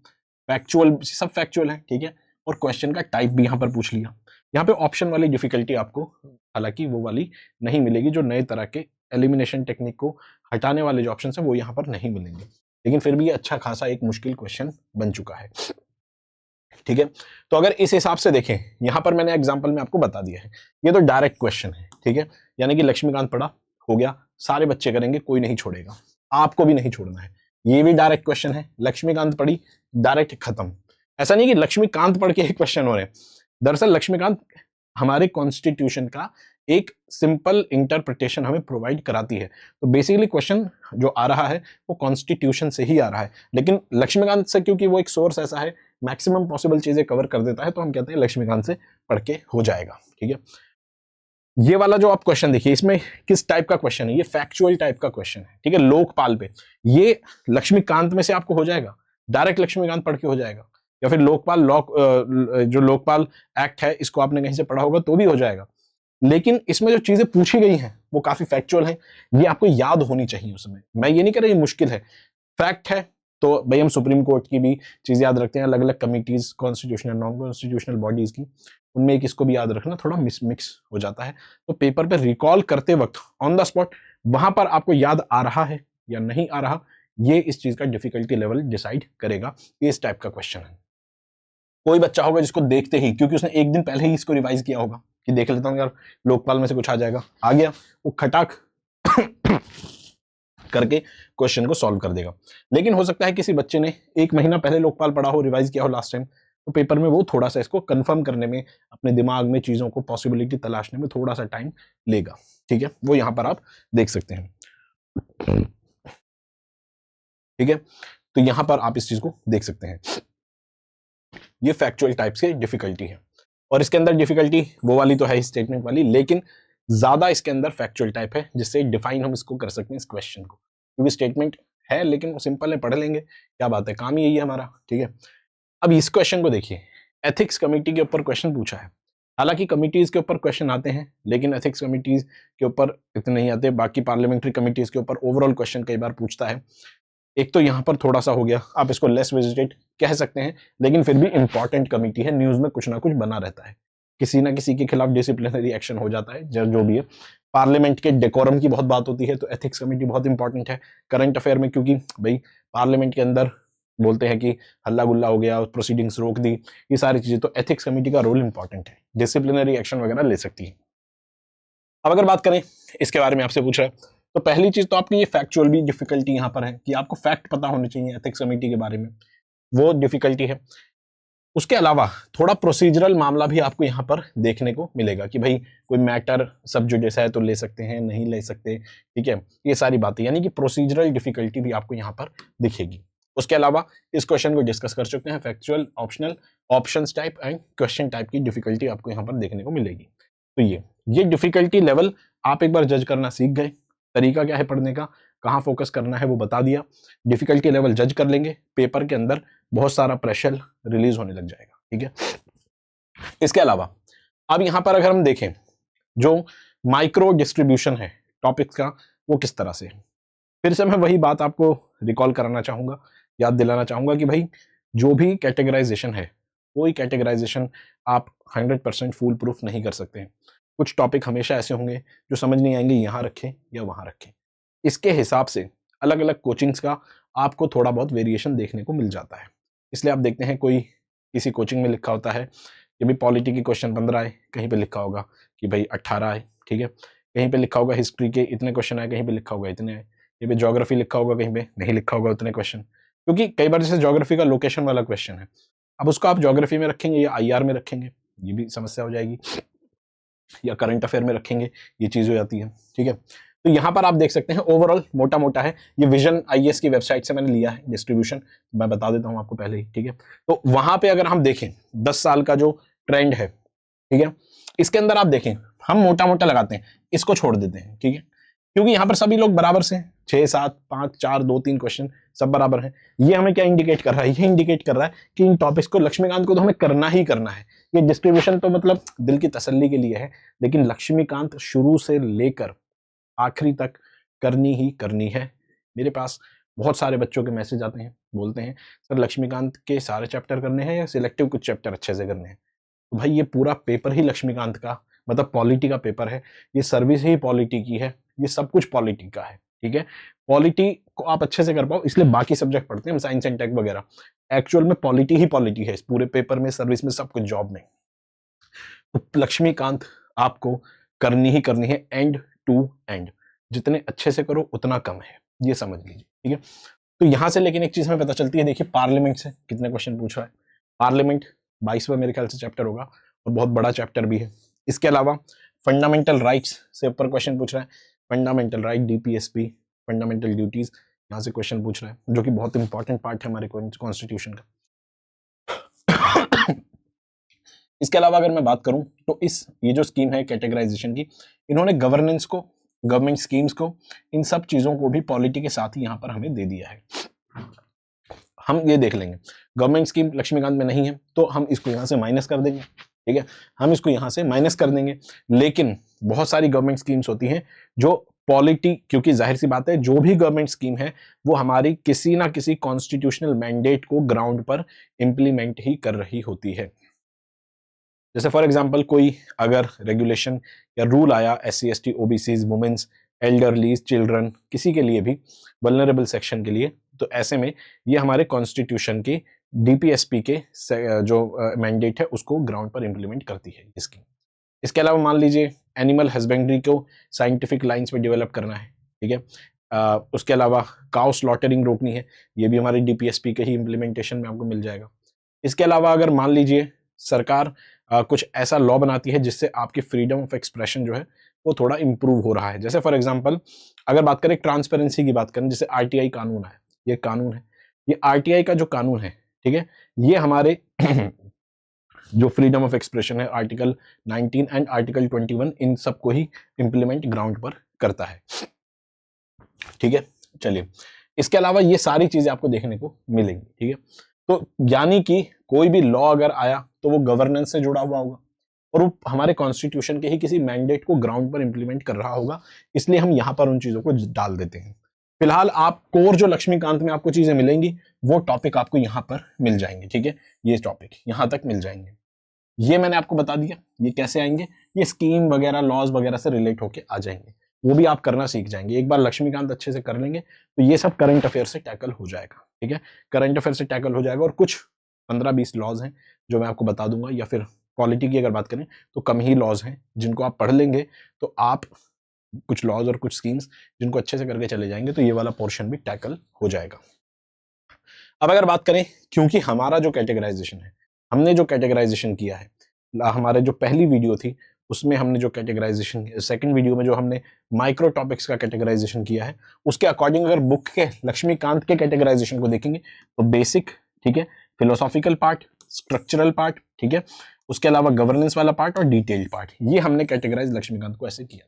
फैक्चुअल, सब फैक्चुअल है, ठीक है, और क्वेश्चन का टाइप भी यहां पर पूछ लिया। यहाँ पे ऑप्शन वाली डिफिकल्टी आपको हालांकि वो वाली नहीं मिलेगी, जो नए तरह के एलिमिनेशन टेक्निक को हटाने वाले जो ऑप्शन है वो यहाँ पर नहीं मिलेंगे, लेकिन फिर भी ये अच्छा खासा एक मुश्किल क्वेश्चन बन चुका है, ठीक है। तो अगर इस हिसाब से देखें, यहां पर मैंने एग्जांपल में आपको बता दिया है, ये तो डायरेक्ट क्वेश्चन है, ठीक है, यानी कि लक्ष्मीकांत पढ़ा, हो गया, सारे बच्चे करेंगे, कोई नहीं छोड़ेगा, आपको भी नहीं छोड़ना है। ये भी डायरेक्ट क्वेश्चन है, लक्ष्मीकांत पढ़ी, डायरेक्ट खत्म। ऐसा नहीं कि लक्ष्मीकांत पढ़ के एक क्वेश्चन हो रहे हैं, दरअसल लक्ष्मीकांत हमारे कॉन्स्टिट्यूशन का एक सिंपल इंटरप्रिटेशन हमें प्रोवाइड कराती है। तो बेसिकली क्वेश्चन जो आ रहा है वो कॉन्स्टिट्यूशन से ही आ रहा है, लेकिन लक्ष्मीकांत से क्योंकि वो एक सोर्स ऐसा है, मैक्सिमम पॉसिबल चीजें कवर कर देता है, तो हम कहते हैं लक्ष्मीकांत से पढ़ के हो जाएगा, ठीक है। ये वाला जो आप क्वेश्चन देखिए, इसमें किस टाइप का क्वेश्चन है, ये फैक्चुअल टाइप का क्वेश्चन है, ठीक है, लोकपाल पे। ये लक्ष्मीकांत में से आपको हो जाएगा, डायरेक्ट लक्ष्मीकांत पढ़ के हो जाएगा, या फिर लोकपाल जो लोकपाल एक्ट है इसको आपने कहीं से पढ़ा होगा तो भी हो जाएगा। लेकिन इसमें जो चीजें पूछी गई हैं वो काफी फैक्चुअल हैं, ये आपको याद होनी चाहिए उसमें। मैं ये नहीं कह रहा ये मुश्किल है, फैक्ट है। तो भाई हम सुप्रीम कोर्ट की भी चीज याद रखते हैं, अलग अलग committees, constitutional, non constitutional bodies की, उनमें एक इसको भी याद रखना थोड़ा मिक्स हो जाता है। तो पेपर पे रिकॉल करते वक्त ऑन द स्पॉट वहां पर आपको याद आ रहा है या नहीं आ रहा, ये इस चीज का डिफिकल्टी लेवल डिसाइड करेगा। ये इस टाइप का क्वेश्चन है। कोई बच्चा होगा जिसको देखते ही, क्योंकि उसने एक दिन पहले ही इसको रिवाइज किया होगा कि देख लेता हूँ यार लोकपाल में से कुछ आ जाएगा, आ गया, वो खटाक करके क्वेश्चन को सॉल्व कर देगा। लेकिन हो सकता है किसी बच्चे ने एक महीना पहले लोकपाल पढ़ा हो, रिवाइज किया हो लास्ट टाइम, तो पेपर में वो थोड़ा सा इसको कंफर्म करने में, अपने दिमाग में चीजों को पॉसिबिलिटी तलाशने में थोड़ा सा टाइम लेगा, ठीक है, वो यहां पर आप देख सकते हैं, ठीक है। तो यहां पर आप इस चीज को देख सकते हैं, ये फैक्चुअल टाइप्स की डिफिकल्टी है। और इसके अंदर डिफिकल्टी वो वाली तो है ही, स्टेटमेंट वाली, लेकिन ज्यादा इसके अंदर फैक्चुअल टाइप है, जिससे डिफाइन हम इसको कर सकते हैं इस क्वेश्चन को, क्योंकि स्टेटमेंट है लेकिन वो सिंपल है, पढ़ लेंगे, क्या बात है, काम ही यही है हमारा, ठीक है। अब इस क्वेश्चन को देखिए, एथिक्स कमेटी के ऊपर क्वेश्चन पूछा है। हालांकि कमिटीज के ऊपर क्वेश्चन आते हैं, लेकिन एथिक्स कमिटीज के ऊपर इतने नहीं आते। बाकी पार्लियामेंट्री कमिटीज के ऊपर ओवरऑल क्वेश्चन कई बार पूछता है। एक तो यहां पर थोड़ा सा हो गया, आप इसको लेस विजिटेड कह सकते हैं, लेकिन फिर भी इंपॉर्टेंट कमिटी है, न्यूज में कुछ ना कुछ बना रहता है, किसी ना किसी के खिलाफ डिसिप्लिनरी एक्शन हो जाता है, जो भी है। पार्लियामेंट के डेकोरम की बहुत बात होती है, तो एथिक्स कमेटी बहुत इंपॉर्टेंट है करंट अफेयर में, क्योंकि भाई पार्लियामेंट के अंदर बोलते हैं कि हल्ला गुल्ला हो गया, प्रोसीडिंग्स रोक दी, ये सारी चीजें, तो एथिक्स कमेटी का रोल इंपॉर्टेंट है, डिसिप्लिनरी एक्शन वगैरह ले सकती है। अब अगर बात करें इसके बारे में, आपसे पूछ रहा है, तो पहली चीज तो आपकी ये फैक्चुअल भी डिफिकल्टी यहां पर है कि आपको फैक्ट पता होने चाहिए एथिक्स कमेटी के बारे में, वो डिफिकल्टी है। उसके अलावा थोड़ा प्रोसीजरल मामला भी आपको यहाँ पर देखने को मिलेगा कि भाई कोई मैटर सब जुडिस है तो ले सकते हैं, नहीं ले सकते, ठीक है, ये सारी बातें, यानी कि प्रोसीजरल डिफिकल्टी भी आपको यहाँ पर दिखेगी। उसके अलावा इस क्वेश्चन को डिस्कस कर चुके हैं, factual, optional, options type and question type की डिफिकल्टी आपको यहाँ पर देखने को मिलेगी। तो ये डिफिकल्टी लेवल आप एक बार जज करना सीख गए, तरीका क्या है पढ़ने का, कहाँ फोकस करना है वो बता दिया, डिफिकल्टी लेवल जज कर लेंगे, पेपर के अंदर बहुत सारा प्रेशर रिलीज होने लग जाएगा, ठीक है। इसके अलावा अब यहां पर अगर हम देखें जो माइक्रो डिस्ट्रीब्यूशन है टॉपिक्स का वो किस तरह से है, फिर से मैं वही बात आपको रिकॉल कराना चाहूंगा, याद दिलाना चाहूंगा कि भाई जो भी कैटेगराइजेशन है कोई कैटेगराइजेशन आप 100% फूल प्रूफ नहीं कर सकते हैं। कुछ टॉपिक हमेशा ऐसे होंगे जो समझ नहीं आएंगे, यहाँ रखें या वहां रखें। इसके हिसाब से अलग अलग कोचिंग्स का आपको थोड़ा बहुत वेरिएशन देखने को मिल जाता है। इसलिए आप देखते हैं कोई किसी कोचिंग में लिखा होता है कि भाई पॉलिटी की क्वेश्चन 15 आए, कहीं पे लिखा होगा कि भाई 18 आए, ठीक है। कहीं पे लिखा होगा हिस्ट्री के इतने क्वेश्चन आए, कहीं पे लिखा होगा इतने आए। कहीं पे ज्योग्राफी लिखा होगा, कहीं पे नहीं लिखा होगा उतने क्वेश्चन, क्योंकि कई बार जैसे ज्योग्राफी का लोकेशन वाला क्वेश्चन है, अब उसको आप ज्योग्राफी में रखेंगे या आईआर में रखेंगे, ये भी समस्या हो जाएगी, या करंट अफेयर में रखेंगे, ये चीज हो जाती है, ठीक है। तो यहाँ पर आप देख सकते हैं ओवरऑल मोटा मोटा है, ये विजन आईएएस की वेबसाइट से मैंने लिया है डिस्ट्रीब्यूशन, मैं बता देता हूँ आपको पहले ही, ठीक है। तो वहां पे अगर हम देखें 10 साल का जो ट्रेंड है, ठीक है, इसके अंदर आप देखें हम मोटा मोटा लगाते हैं, इसको छोड़ देते हैं, ठीक है, क्योंकि यहाँ पर सभी लोग बराबर से 6, 7, 5, 4, 2, 3 क्वेश्चन सब बराबर हैं। ये हमें क्या इंडिकेट कर रहा है, ये इंडिकेट कर रहा है कि इन टॉपिक्स को लक्ष्मीकांत को तो हमें करना ही करना है। ये डिस्ट्रीब्यूशन तो मतलब दिल की तसल्ली के लिए है, लेकिन लक्ष्मीकांत शुरू से लेकर आखिरी तक करनी ही करनी है। मेरे पास बहुत सारे बच्चों के मैसेज आते हैं, बोलते हैं सर लक्ष्मीकांत के सारे चैप्टर करने हैं या सिलेक्टिव कुछ चैप्टर अच्छे से करने हैं। तो भाई ये पूरा पेपर ही लक्ष्मीकांत का मतलब पॉलिटी का पेपर है, ये सर्विस ही पॉलिटी की है, ये सब कुछ पॉलिटी का है, ठीक है। पॉलिटी को आप अच्छे से कर पाओ इसलिए बाकी सब्जेक्ट पढ़ते हैं हम, साइंस एंड टेक वगैरह, एक्चुअल में पॉलिटी ही पॉलिटी है इस पूरे पेपर में, सर्विस में, सब कुछ, जॉब में। तो लक्ष्मीकांत आपको करनी ही करनी है, एंड टू एंड, जितने अच्छे से करो उतना कम है, ये समझ लीजिए, ठीक है। तो यहां से लेकिन एक चीज हमें पता चलती है, देखिए पार्लियामेंट से कितने क्वेश्चन पूछ रहा है, पार्लियामेंट 22वां मेरे ख्याल से चैप्टर होगा और बहुत बड़ा चैप्टर भी है। इसके अलावा फंडामेंटल राइट्स से ऊपर क्वेश्चन पूछ रहा है, fundamental right, DPSP, fundamental duties, यहाँ से क्वेश्चन पूछ रहा है, जो कि बहुत इंपॉर्टेंट पार्ट है हमारे कॉन्स्टिट्यूशन का। इसके अलावा अगर मैं बात करूं तो ये जो स्कीम है कैटेगराइजेशन की, इन्होंने गवर्नेंस को, गवर्नमेंट स्कीम्स को, इन सब चीजों को भी पॉलिटी के साथ ही यहां पर हमें दे दिया है। हम ये देख लेंगे गवर्नमेंट स्कीम लक्ष्मीकांत में नहीं है तो हम इसको यहां से माइनस कर देंगे, ठीक है, हम इसको यहां से माइनस कर देंगे। लेकिन बहुत सारी गवर्नमेंट स्कीम्स होती हैं जो पॉलिटी, क्योंकि जाहिर सी बात है जो भी गवर्नमेंट स्कीम है वो हमारी किसी ना किसी कॉन्स्टिट्यूशनल मैंडेट को ग्राउंड पर इंप्लीमेंट ही कर रही होती है। जैसे फॉर एग्जांपल कोई अगर रेगुलेशन या रूल आया SC ST OBCs, womens, elderlies, children, किसी के लिए भी वल्नरेबल सेक्शन के लिए, तो ऐसे में ये हमारे कॉन्स्टिट्यूशन की DPSP के जो मैंडेट है उसको ग्राउंड पर इंप्लीमेंट करती है इसकी। इसके अलावा मान लीजिए एनिमल हस्बेंड्री को साइंटिफिक लाइंस पे डेवलप करना है, ठीक है, उसके अलावा काउ स्लॉटरिंग रोकनी है, ये भी हमारी DPSP के ही इम्प्लीमेंटेशन में आपको मिल जाएगा। इसके अलावा अगर मान लीजिए सरकार कुछ ऐसा लॉ बनाती है जिससे आपकी फ्रीडम ऑफ एक्सप्रेशन जो है वो थोड़ा इंप्रूव हो रहा है, जैसे फॉर एग्जांपल अगर बात करें ट्रांसपेरेंसी की बात करें, जैसे RTI कानून है, ये कानून है, ये RTI का जो कानून है, ठीक है, ये हमारे जो फ्रीडम ऑफ एक्सप्रेशन है आर्टिकल 19 एंड आर्टिकल 21 इन सबको ही इंप्लीमेंट ग्राउंड पर करता है, ठीक है। चलिए इसके अलावा ये सारी चीजें आपको देखने को मिलेंगी, ठीक है। तो यानी कि कोई भी लॉ अगर आया तो वो गवर्नेंस से जुड़ा हुआ होगा और वो हमारे कॉन्स्टिट्यूशन के ही किसी मैंडेट को ग्राउंड पर इंप्लीमेंट कर रहा होगा, इसलिए हम यहां पर उन चीजों को डाल देते हैं। फिलहाल आप कोर जो लक्ष्मीकांत में आपको चीजें मिलेंगी वो टॉपिक आपको यहां पर मिल जाएंगे, ठीक है, ये टॉपिक यहां तक मिल जाएंगे। ये मैंने आपको बता दिया, ये कैसे आएंगे, ये स्कीम वगैरह लॉज वगैरह से रिलेट होके आ जाएंगे, वो भी आप करना सीख जाएंगे। एक बार लक्ष्मीकांत अच्छे से कर लेंगे तो ये सब करंट अफेयर से टैकल हो जाएगा, ठीक है, करंट अफेयर से टैकल हो जाएगा। और कुछ 15-20 लॉज हैं जो मैं आपको बता दूंगा, या फिर पॉलिटी की अगर बात करें तो कम ही लॉज हैं जिनको आप पढ़ लेंगे तो आप कुछ लॉज और कुछ स्कीम्स जिनको अच्छे से करके चले जाएंगे तो ये वाला पोर्शन भी टैकल हो जाएगा। अब अगर बात करें, क्योंकि हमारा जो कैटेगराइजेशन है, हमने जो कैटेगराइजेशन किया है, हमारे जो पहली वीडियो थी उसमें हमने जो कैटेगराइजेशन, सेकंड वीडियो में जो हमने माइक्रो टॉपिक्स का कैटेगराइजेशन किया है, उसके अकॉर्डिंग अगर बुक के लक्ष्मीकांत के कैटेगराइजेशन को देखेंगे तो बेसिक, ठीक है, फिलोसॉफिकल पार्ट, स्ट्रक्चरल पार्ट, ठीक है, उसके अलावा गवर्नेंस वाला पार्ट और डिटेल्ड पार्ट, ये हमने कैटेगराइज लक्ष्मीकांत को ऐसे किया।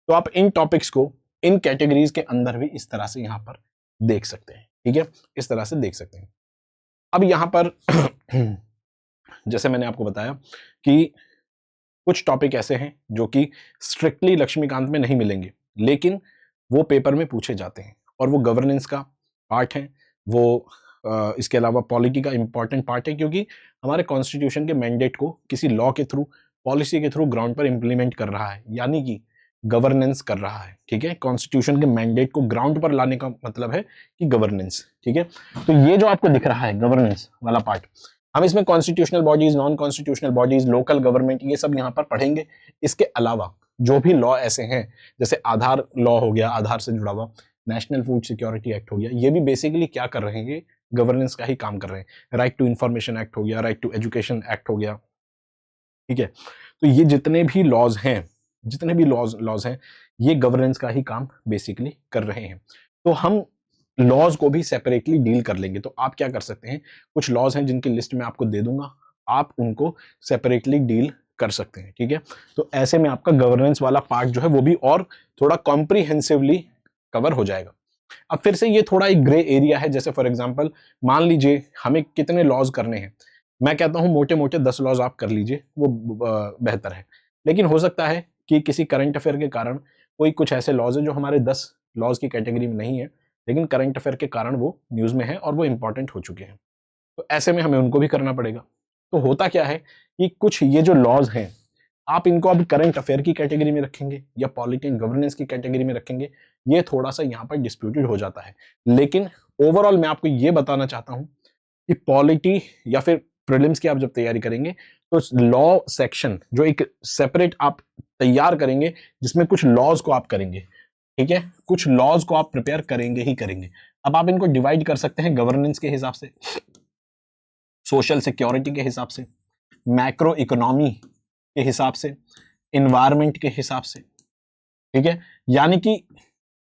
तो आप इन टॉपिक्स को इन कैटेगरीज के अंदर भी इस तरह से यहां पर देख सकते हैं, ठीक है, इस तरह से देख सकते हैं। अब यहां पर जैसे मैंने आपको बताया कि कुछ टॉपिक ऐसे हैं जो कि स्ट्रिक्टली लक्ष्मीकांत में नहीं मिलेंगे, लेकिन वो पेपर में पूछे जाते हैं और वो गवर्नेंस का पार्ट है, वो इसके अलावा पॉलिटी का इंपॉर्टेंट पार्ट है, क्योंकि हमारे कॉन्स्टिट्यूशन के मैंडेट को किसी लॉ के थ्रू, पॉलिसी के थ्रू ग्राउंड पर इंप्लीमेंट कर रहा है, यानी कि गवर्नेंस कर रहा है। ठीक है, कॉन्स्टिट्यूशन के मैंडेट को ग्राउंड पर लाने का मतलब है कि गवर्नेंस। ठीक है, तो ये जो आपको दिख रहा है गवर्नेंस वाला पार्ट, हम इसमें constitutional bodies, non constitutional bodies, local government, ये सब यहाँ पर पढ़ेंगे। इसके अलावा जो भी लॉ ऐसे हैं, जैसे आधार लॉ हो गया, आधार से जुड़ा हुआ, नेशनल फूड सिक्योरिटी एक्ट हो गया, ये भी बेसिकली क्या कर रहे हैं, गवर्नेंस का ही काम कर रहे हैं। राइट टू इंफॉर्मेशन एक्ट हो गया, राइट टू एजुकेशन एक्ट हो गया। ठीक है, तो ये जितने भी लॉज हैं, जितने भी लॉज हैं, ये गवर्नेंस का ही काम बेसिकली कर रहे हैं। तो हम लॉज को भी सेपरेटली डील कर लेंगे। तो आप क्या कर सकते हैं, कुछ लॉज हैं जिनकी लिस्ट में आपको दे दूंगा, आप उनको सेपरेटली डील कर सकते हैं। ठीक है, तो ऐसे में आपका गवर्नेंस वाला पार्ट जो है वो भी और थोड़ा कॉम्प्रिहेंसिवली कवर हो जाएगा। अब फिर से ये थोड़ा एक ग्रे एरिया है। जैसे फॉर एग्जांपल मान लीजिए हमें कितने लॉज करने हैं, मैं कहता हूं मोटे मोटे 10 लॉज आप कर लीजिए, वो बेहतर है। लेकिन हो सकता है कि किसी करंट अफेयर के कारण कोई कुछ ऐसे लॉज है जो हमारे 10 लॉज की कैटेगरी में नहीं है, लेकिन करंट अफेयर के कारण वो न्यूज में है और वो इंपॉर्टेंट हो चुके हैं। तो ऐसे में हमें उनको भी करना पड़ेगा। तो होता क्या है कि कुछ ये जो लॉज हैं, आप इनको अब करंट अफेयर की कैटेगरी में रखेंगे या पॉलिटी एंड गवर्नेंस की कैटेगरी में रखेंगे, ये थोड़ा सा यहाँ पर डिस्प्यूटेड हो जाता है। लेकिन ओवरऑल मैं आपको ये बताना चाहता हूं कि पॉलिटी या फिर प्रीलिम्स की आप जब तैयारी करेंगे तो लॉ सेक्शन जो एक सेपरेट आप तैयार करेंगे, जिसमें कुछ लॉज को आप करेंगे। ठीक है, कुछ लॉज को आप प्रिपेयर करेंगे ही करेंगे। अब आप इनको डिवाइड कर सकते हैं गवर्नेंस के हिसाब से, सोशल सिक्योरिटी के हिसाब से, मैक्रो इकोनॉमी के हिसाब से, इन्वायरमेंट के हिसाब से। ठीक है, यानी कि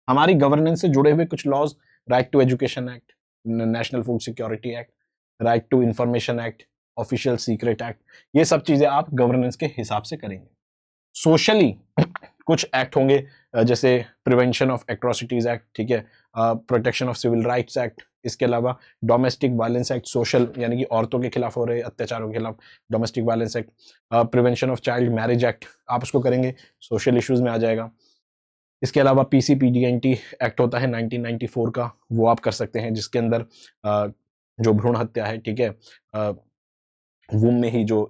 हमारी गवर्नेंस से जुड़े हुए कुछ laws, right to education act, national food security act, right to information act, official secret act, ये सब चीजें आप गवर्नेंस के हिसाब से करेंगे। सोशली कुछ एक्ट होंगे, जैसे प्रिवेंशन ऑफ एट्रोसिटीज एक्ट, ठीक है, protection of civil rights act, इसके अलावा डोमेस्टिक वायलेंस एक्ट, सोशल यानी कि औरतों के खिलाफ हो रहे अत्याचारों के खिलाफ domestic violence act, prevention of child marriage act, आप उसको करेंगे, सोशल इश्यूज में आ जाएगा। इसके अलावा पीसीपीडीएनटी एक्ट होता है 1994 का, वो आप कर सकते हैं, जिसके अंदर जो भ्रूण हत्या है, ठीक है, वूम में ही जो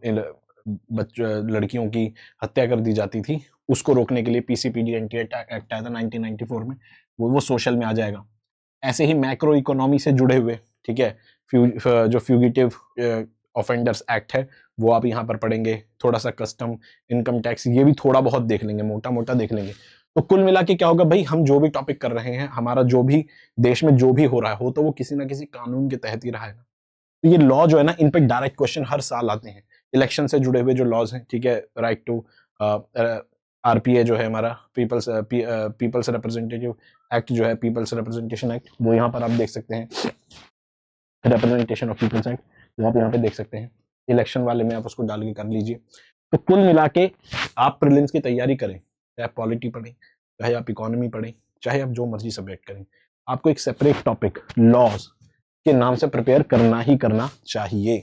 लड़कियों की हत्या कर दी जाती थी, उसको रोकने के लिए पीसीपीडीएनटी एक्ट आया था 1994 में, वो सोशल में आ जाएगा। ऐसे ही मैक्रो इकोनॉमी से जुड़े हुए, ठीक है, जो फ्यूगिटिव ऑफेंडर्स एक्ट है वो आप यहाँ पर पढ़ेंगे। थोड़ा सा कस्टम, इनकम टैक्स, ये भी थोड़ा बहुत देख लेंगे, मोटा मोटा देख लेंगे। तो कुल मिला के क्या होगा भाई, हम जो भी टॉपिक कर रहे हैं, हमारा जो भी देश में जो भी हो रहा है, हो तो वो किसी ना किसी कानून के तहत ही रहा है ना। तो ये लॉ जो है ना, इन पर डायरेक्ट क्वेश्चन हर साल आते हैं। इलेक्शन से जुड़े हुए जो लॉज हैं, ठीक है, राइट टू आरपीए जो है हमारा, पीपल्स रिप्रेजेंटेटिव एक्ट जो है, पीपल्स रिप्रेजेंटेशन एक्ट, वो यहाँ पर आप देख सकते हैं, रिप्रेजेंटेशन ऑफ पीपल्स एक्ट, वो आप यहाँ पे देख सकते हैं। इलेक्शन वाले में आप उसको डाल के कर लीजिए। तो कुल मिला के आप प्रीलिम्स की तैयारी करें, चाहे आप पॉलिटी पढ़ें, चाहे आप इकोनॉमी पढ़ें, चाहे आप जो मर्जी सब्जेक्ट करें, आपको एक सेपरेट टॉपिक लॉज के नाम से प्रिपेयर करना ही करना चाहिए,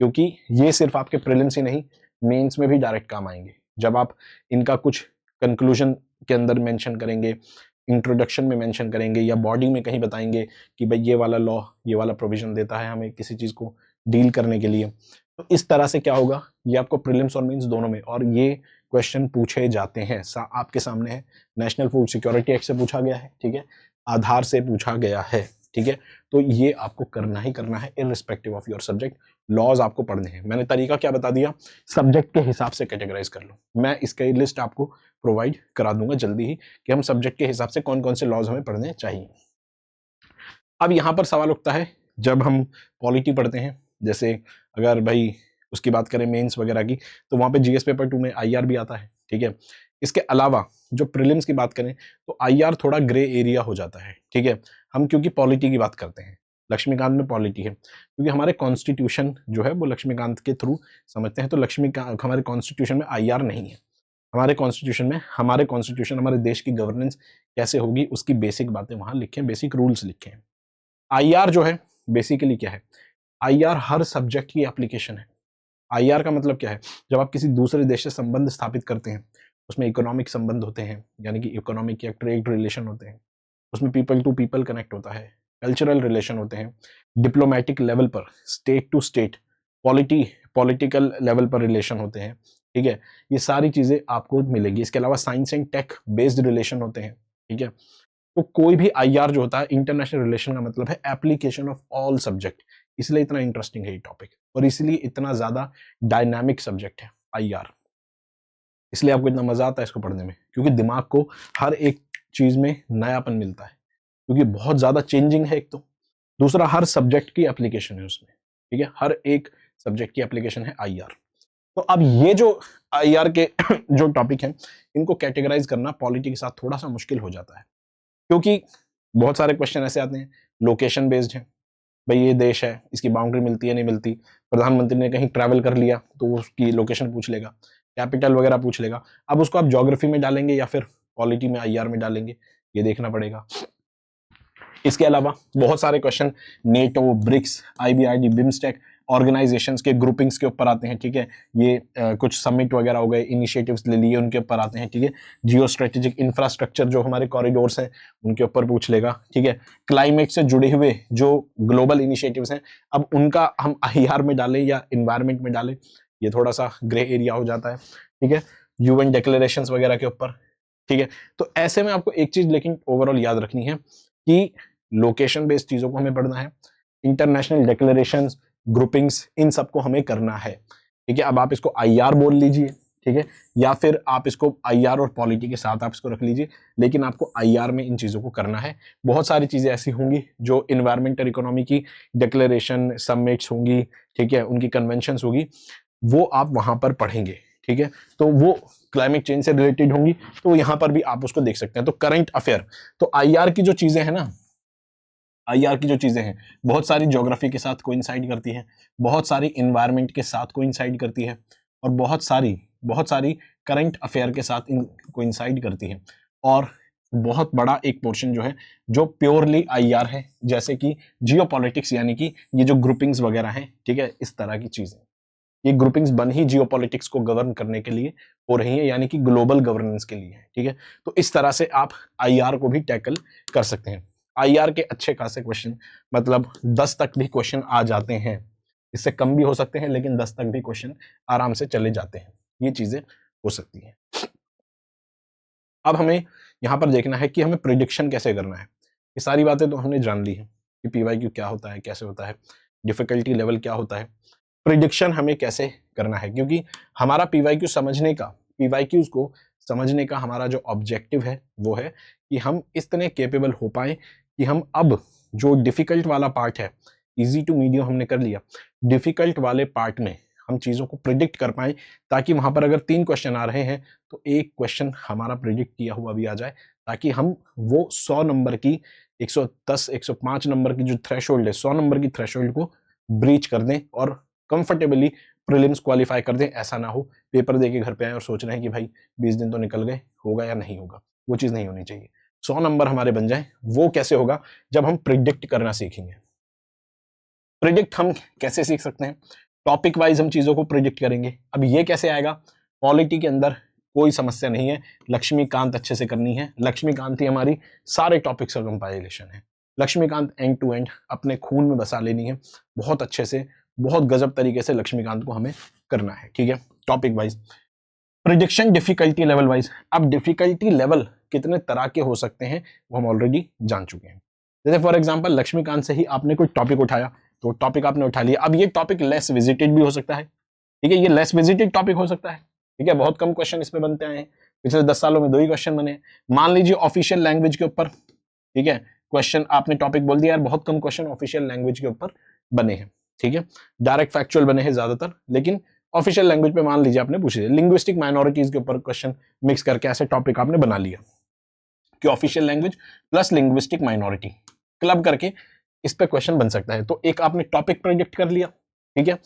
क्योंकि ये सिर्फ आपके प्रीलिम्स ही नहीं, मेंस में भी डायरेक्ट काम आएंगे। जब आप इनका कुछ कंक्लूजन के अंदर मेंशन करेंगे, इंट्रोडक्शन में मेंशन करेंगे, या बॉडी में कहीं बताएंगे कि भाई ये वाला लॉ, ये वाला प्रोविजन देता है हमें किसी चीज को डील करने के लिए, तो इस तरह से क्या होगा, ये आपको प्रीलिम्स और मेंस दोनों में, और ये क्वेश्चन पूछे जाते हैं। आपके सामने है, नेशनल फूड सिक्योरिटी एक्ट से पूछा गया है, ठीक है, आधार से पूछा गया है, ठीक है। तो ये आपको करना ही करना है, irrespective of your subject. Laws आपको पढ़ने हैं। मैंने तरीका क्या बता दिया, सब्जेक्ट के हिसाब से कैटेगराइज कर लो। मैं इसकी लिस्ट आपको प्रोवाइड करा दूंगा जल्दी ही, कि हम सब्जेक्ट के हिसाब से कौन कौन से लॉज हमें पढ़ने चाहिए। अब यहां पर सवाल उठता है, जब हम पॉलिटी पढ़ते हैं, जैसे अगर भाई उसकी बात करें मेंस वगैरह की, तो वहां पे जीएस पेपर 2 में आईआर भी आता है, ठीक है। इसके अलावा जो प्रीलिम्स की बात करें तो आईआर थोड़ा ग्रे एरिया हो जाता है, ठीक है। हम क्योंकि पॉलिटी की बात करते हैं, लक्ष्मीकांत में पॉलिटी है, क्योंकि हमारे कॉन्स्टिट्यूशन जो है वो लक्ष्मीकांत के थ्रू समझते हैं, तो लक्ष्मीकांत, हमारे कॉन्स्टिट्यूशन में आईआर नहीं है। हमारे कॉन्स्टिट्यूशन हमारे देश की गवर्नेंस कैसे होगी उसकी बेसिक बातें वहां लिखे हैं, बेसिक रूल्स लिखे हैं। आईआर जो है बेसिकली क्या है, आईआर हर सब्जेक्ट की एप्लीकेशन है। आईआर का मतलब क्या है? जब आप किसी दूसरे देश से संबंध स्थापित करते हैं, उसमें इकोनॉमिक संबंध होते हैं, यानी कि इकोनॉमिक या ट्रेड रिलेशन होते हैं, उसमें पीपल टू पीपल कनेक्ट होता है, कल्चरल रिलेशन होते हैं, डिप्लोमेटिक लेवल पर state to state political level पर रिलेशन होते हैं, ठीक है, ये सारी चीजें आपको मिलेगी। इसके अलावा science and tech based relation होते हैं, ठीक है। तो कोई भी आईआर जो होता है, इंटरनेशनल रिलेशन का मतलब है एप्लीकेशन ऑफ ऑल सब्जेक्ट, इसलिए इतना इंटरेस्टिंग है ये टॉपिक और इसलिए इतना ज्यादा डायनामिक सब्जेक्ट है आईआर, इसलिए आपको इतना मजा आता है इसको पढ़ने में, क्योंकि दिमाग को हर एक चीज में नयापन मिलता है, क्योंकि बहुत ज्यादा चेंजिंग है एक तो, दूसरा हर सब्जेक्ट की एप्लीकेशन है उसमें, ठीक है, हर एक सब्जेक्ट की एप्लीकेशन है आईआर। तो अब ये जो आईआर के जो टॉपिक हैं, इनको कैटेगराइज करना पॉलिटी के साथ थोड़ा सा मुश्किल हो जाता है, क्योंकि बहुत सारे क्वेश्चन ऐसे आते हैं लोकेशन बेस्ड है, भाई ये देश है, इसकी बाउंड्री मिलती है नहीं मिलती, प्रधानमंत्री ने कहीं ट्रैवल कर लिया तो उसकी लोकेशन पूछ लेगा, कैपिटल वगैरह पूछ लेगा। अब उसको आप ज्योग्राफी में डालेंगे या फिर पॉलिटी में आईआर में डालेंगे, ये देखना पड़ेगा। इसके अलावा बहुत सारे question NATO, BRICS, IBRD, BIMSTEC organisations के ग्रुपिंग्स के ऊपर आते हैं, ठीक है, ये कुछ समिट वगैरह हो गए, इनिशिएटिव्स ले लिए, उनके ऊपर आते हैं, ठीक है। जियो स्ट्रेटेजिक इंफ्रास्ट्रक्चर जो हमारे कॉरिडोर्स हैं उनके ऊपर पूछ लेगा, ठीक है। क्लाइमेट से जुड़े हुए जो ग्लोबल इनिशिएटिव्स हैं, अब उनका हम आईआर में डालें या इन्वायरमेंट में डालें, ये थोड़ा सा ग्रे एरिया हो जाता है, ठीक है। यूएन डिक्लेरेशंस वगैरह के ऊपर, ठीक है। तो ऐसे में आपको एक चीज लेकिन ओवरऑल याद रखनी है कि लोकेशन बेस्ड चीजों को हमें पढ़ना है, इंटरनेशनल डिक्लेरेशंस, ग्रुपिंग्स, इन सबको हमें करना है, ठीक है। अब आप इसको आईआर बोल लीजिए, ठीक है, या फिर आप इसको आईआर और पॉलिटी के साथ आप इसको रख लीजिए, लेकिन आपको आईआर में इन चीजों को करना है। बहुत सारी चीजें ऐसी होंगी जो इन्वायरमेंटल इकोनॉमी की डिक्लेरेशन, समिट्स होंगी, ठीक है, उनकी कन्वेंशंस होगी, वो आप वहां पर पढ़ेंगे, ठीक है। तो वो क्लाइमेट चेंज से रिलेटेड होंगी, तो यहां पर भी आप उसको देख सकते हैं। तो करंट अफेयर, तो आईआर की जो चीजें हैं ना, आईआर की जो चीजें हैं, बहुत सारी ज्योग्राफी के साथ कोइंसाइड करती हैं, बहुत सारी इन्वायरमेंट के साथ कोइंसाइड करती है, और बहुत सारी करंट अफेयर के साथ कोइंसाइड करती है, और बहुत बड़ा एक पोर्शन जो है जो प्योरली आईआर है, जैसे कि जियोपॉलिटिक्स, यानी कि ये जो ग्रुपिंग्स वगैरह हैं, ठीक है, इस तरह की चीजें, ये ग्रुपिंग्स बन ही जियोपॉलिटिक्स को गवर्न करने के लिए हो रही है, यानी कि ग्लोबल गवर्नेंस के लिए है, ठीक है। तो इस तरह से आप आईआर को भी टैकल कर सकते हैं। आईआर के अच्छे खासे क्वेश्चन, मतलब 10 तक भी क्वेश्चन आ जाते हैं, इससे कम भी हो सकते हैं, लेकिन 10 तक भी क्वेश्चन आराम से चले जाते हैं, ये चीजें हो सकती हैं। अब हमें यहां पर देखना है कि हमें प्रिडिक्शन कैसे करना है। ये सारी बातें तो हमने जान ली है कि पीवाईक्यू क्या होता है, कैसे होता है, डिफिकल्टी लेवल क्या होता है, प्रिडिक्शन हमें कैसे करना है, क्योंकि हमारा पीवाईक्यूज को समझने का हमारा जो ऑब्जेक्टिव है वो है कि हम इतने केपेबल हो पाए कि हम अब जो डिफिकल्ट वाला पार्ट है, इजी टू मीडियम हमने कर लिया, डिफिकल्ट वाले पार्ट में हम चीजों को प्रिडिक्ट कर पाए, ताकि वहां पर अगर 3 क्वेश्चन आ रहे हैं तो एक क्वेश्चन हमारा प्रिडिक्ट किया हुआ भी आ जाए, ताकि हम वो 100 नंबर की, 110 105 नंबर की जो थ्रेशोल्ड है, 100 नंबर की थ्रेशोल्ड को ब्रीच कर दें और कंफर्टेबली प्रीलिम्स क्वालिफाई कर दें। ऐसा ना हो पेपर देके घर पे आए और सोच रहे हैं कि भाई 20 दिन तो निकल गए, होगा या नहीं होगा, वो चीज नहीं होनी चाहिए। 100 नंबर हमारे बन जाए। वो कैसे होगा? जब हम प्रिडिक्ट करना सीखेंगे। प्रिडिक्ट हम कैसे सीख सकते हैं? टॉपिक वाइज हम चीजों को प्रिडिक्ट करेंगे। अब ये कैसे आएगा? पॉलिटी के अंदर कोई समस्या नहीं है, लक्ष्मीकांत अच्छे से करनी है। लक्ष्मीकांत ही हमारी सारे टॉपिक्स का कंपाइलेशन है। लक्ष्मीकांत एंड टू एंड अपने खून में बसा लेनी है, बहुत अच्छे से, बहुत गजब तरीके से लक्ष्मीकांत को हमें करना है, ठीक है। Topic wise prediction, difficulty level wise. अब डिफिकल्टी लेवल कितने तरह के हो सकते हैं वो हम ऑलरेडी जान चुके हैं। जैसे फॉर एग्जांपल लक्ष्मीकांत से ही आपने कोई टॉपिक उठाया, तो टॉपिक आपने उठा लिया। अब ये टॉपिक लेस विजिटेड भी हो सकता है, ठीक है, ये लेस विजिटेड टॉपिक हो सकता है, ठीक है, बहुत कम क्वेश्चन इसमें बनते आए हैं। पिछले 10 सालों में 2 ही क्वेश्चन बने। मान लीजिए ऑफिशियल लैंग्वेज के ऊपर, ठीक है, क्वेश्चन आपने टॉपिक बोल दिया यार, बहुत कम क्वेश्चन ऑफिशियल लैंग्वेज के ऊपर बने हैं, ठीक है, डायरेक्ट फैक्चुअल बने हैं ज्यादातर, लेकिन ऑफिशियल लैंग्वेज पे मान लीजिए आपने पूछ लिया। लिंग्विस्टिक माइनॉरिटीज के ऊपर क्वेश्चन मिक्स करके ऐसे टॉपिक आपने बना लिया कि official language plus linguistic minority club करके इस पे क्वेश्चन बन सकता है। तो एक आपने टॉपिक प्रेडिक्ट कर लिया, ठीक है।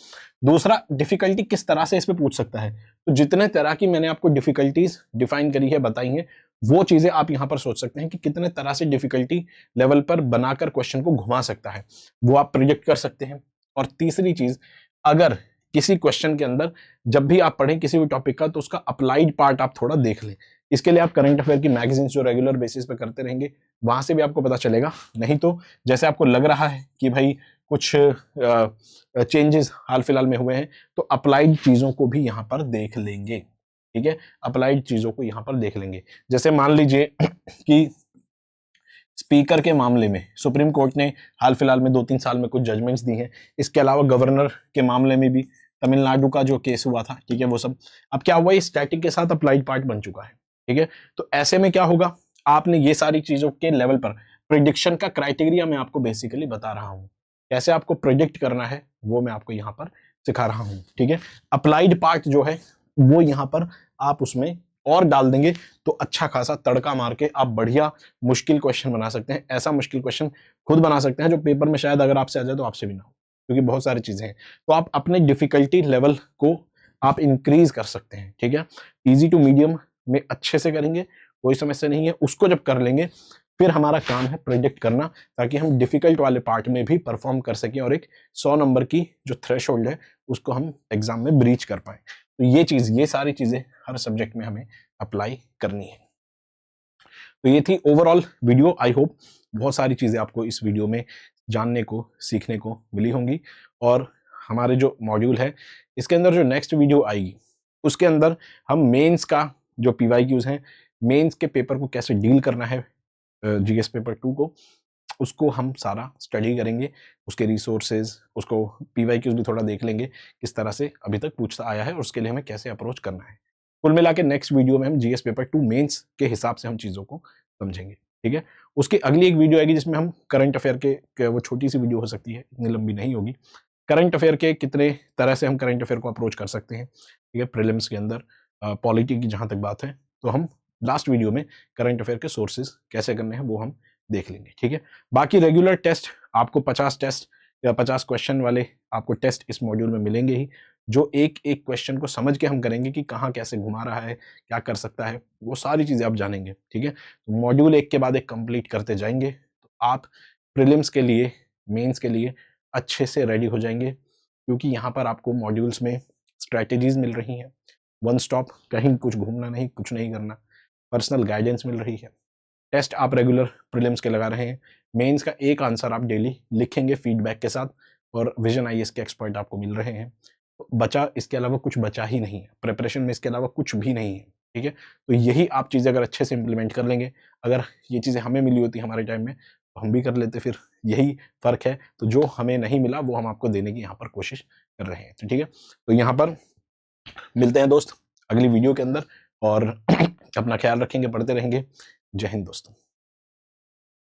दूसरा, डिफिकल्टी किस तरह से इस पे पूछ सकता है। तो जितने तरह की मैंने आपको डिफिकल्टीज डिफाइन करी है, बताई है, वो चीजें आप यहां पर सोच सकते हैं कि कितने तरह से डिफिकल्टी लेवल पर बनाकर क्वेश्चन को घुमा सकता है, वो आप प्रिडिक्ट कर सकते हैं। और तीसरी चीज, अगर किसी क्वेश्चन के अंदर जब भी आप पढ़ें किसी भी टॉपिक का, तो उसका अप्लाइड पार्ट आप थोड़ा देख लें। इसके लिए आप करंट अफेयर की मैगजीन्स जो रेगुलर बेसिस पे करते रहेंगे, वहां से भी आपको पता चलेगा। नहीं तो जैसे आपको लग रहा है कि भाई कुछ चेंजेस हाल फिलहाल में हुए हैं, तो अप्लाइड चीजों को भी यहाँ पर देख लेंगे। ठीक है, अप्लाइड चीजों को यहाँ पर देख लेंगे। जैसे मान लीजिए कि स्पीकर के मामले में सुप्रीम कोर्ट ने हाल फिलहाल में 2-3 साल में कुछ जजमेंट्स दी हैं। इसके अलावा गवर्नर के मामले में भी तमिलनाडु का जो केस हुआ था, ठीक है, वो सब अब क्या हुआ, स्टैटिक के साथ अप्लाइड पार्ट बन चुका है। ठीक है, तो ऐसे में क्या होगा, आपने ये सारी चीजों के लेवल पर प्रिडिक्शन का क्राइटेरिया मैं आपको बेसिकली बता रहा हूं, कैसे आपको प्रिडिक्ट करना है वो मैं आपको यहाँ पर सिखा रहा हूं। ठीक है, अप्लाइड पार्ट जो है वो यहाँ पर आप उसमें और डाल देंगे तो अच्छा खासा तड़का मार के आप बढ़िया मुश्किल क्वेश्चन बना सकते हैं। ऐसा मुश्किल क्वेश्चन खुद बना सकते हैं जो पेपर में शायद अगर आपसे आ जाए तो आपसे भी ना हो, क्योंकि बहुत सारी चीजें हैं। तो आप अपने डिफिकल्टी लेवल को आप इंक्रीज कर सकते हैं। ठीक है, इजी टू मीडियम में अच्छे से करेंगे, कोई समस्या नहीं है। उसको जब कर लेंगे फिर हमारा काम है प्रेडिक्ट करना, ताकि हम डिफिकल्ट वाले पार्ट में भी परफॉर्म कर सकें और एक 100 नंबर की जो थ्रेशोल्ड है उसको हम एग्जाम में ब्रीच कर पाए। तो ये सारी चीजें हर सब्जेक्ट में हमें अप्लाई करनी है। तो ये थी ओवरऑल वीडियो। आई होप बहुत सारी चीजें आपको इस वीडियो में जानने को सीखने को मिली होंगी। और हमारे जो मॉड्यूल है इसके अंदर जो नेक्स्ट वीडियो आएगी उसके अंदर हम मेंस का जो पीवाईक्यूज हैं, मेंस के पेपर को कैसे डील करना है, जीएस पेपर 2 को, उसको हम सारा स्टडी करेंगे, उसके रिसोर्सेज, उसको पीवाईक्यूज भी थोड़ा देख लेंगे किस तरह से अभी तक पूछता आया है और उसके लिए हमें कैसे अप्रोच करना है। कुल मिला के नेक्स्ट वीडियो में हम जीएस पेपर 2 मेंस के हिसाब से हम चीज़ों को समझेंगे। ठीक है, उसकी अगली एक वीडियो आएगी जिसमें हम करंट अफेयर के वो छोटी सी वीडियो हो सकती है, इतनी लंबी नहीं होगी, करंट अफेयर के कितने तरह से हम करंट अफेयर को अप्रोच कर सकते हैं। ठीक है, प्रीलिम्स के अंदर पॉलिटी की जहाँ तक बात है तो हम लास्ट वीडियो में करंट अफेयर के सोर्सेज कैसे करने हैं वो हम देख लेंगे। ठीक है, बाकी रेगुलर टेस्ट आपको 50 टेस्ट या 50 क्वेश्चन वाले आपको टेस्ट इस मॉड्यूल में मिलेंगे ही, जो एक एक क्वेश्चन को समझ के हम करेंगे कि कहाँ कैसे घुमा रहा है, क्या कर सकता है, वो सारी चीज़ें आप जानेंगे। ठीक है, तो मॉड्यूल एक के बाद एक कंप्लीट करते जाएंगे तो आप प्रीलिम्स के लिए, मेंस के लिए अच्छे से रेडी हो जाएंगे, क्योंकि यहाँ पर आपको मॉड्यूल्स में स्ट्रैटेजीज मिल रही हैं, वन स्टॉप, कहीं कुछ घूमना नहीं, कुछ नहीं करना, पर्सनल गाइडेंस मिल रही है। टेस्ट आप रेगुलर प्रीलिम्स के लगा रहे हैं, मेंस का एक आंसर आप डेली लिखेंगे फीडबैक के साथ, और विजन आईएएस के एक्सपर्ट आपको मिल रहे हैं। बचा इसके अलावा कुछ बचा ही नहीं है प्रिपरेशन में, इसके अलावा कुछ भी नहीं है। ठीक है, तो यही आप चीज़ें अगर अच्छे से इंप्लीमेंट कर लेंगे, अगर ये चीज़ें हमें मिली होती हमारे टाइम में तो हम भी कर लेते, फिर यही फ़र्क है। तो जो हमें नहीं मिला वो हम आपको देने की यहाँ पर कोशिश कर रहे हैं। तो ठीक है, तो यहाँ पर मिलते हैं दोस्त अगली वीडियो के अंदर, और अपना ख्याल रखेंगे, पढ़ते रहेंगे। जय हिंद दोस्तों।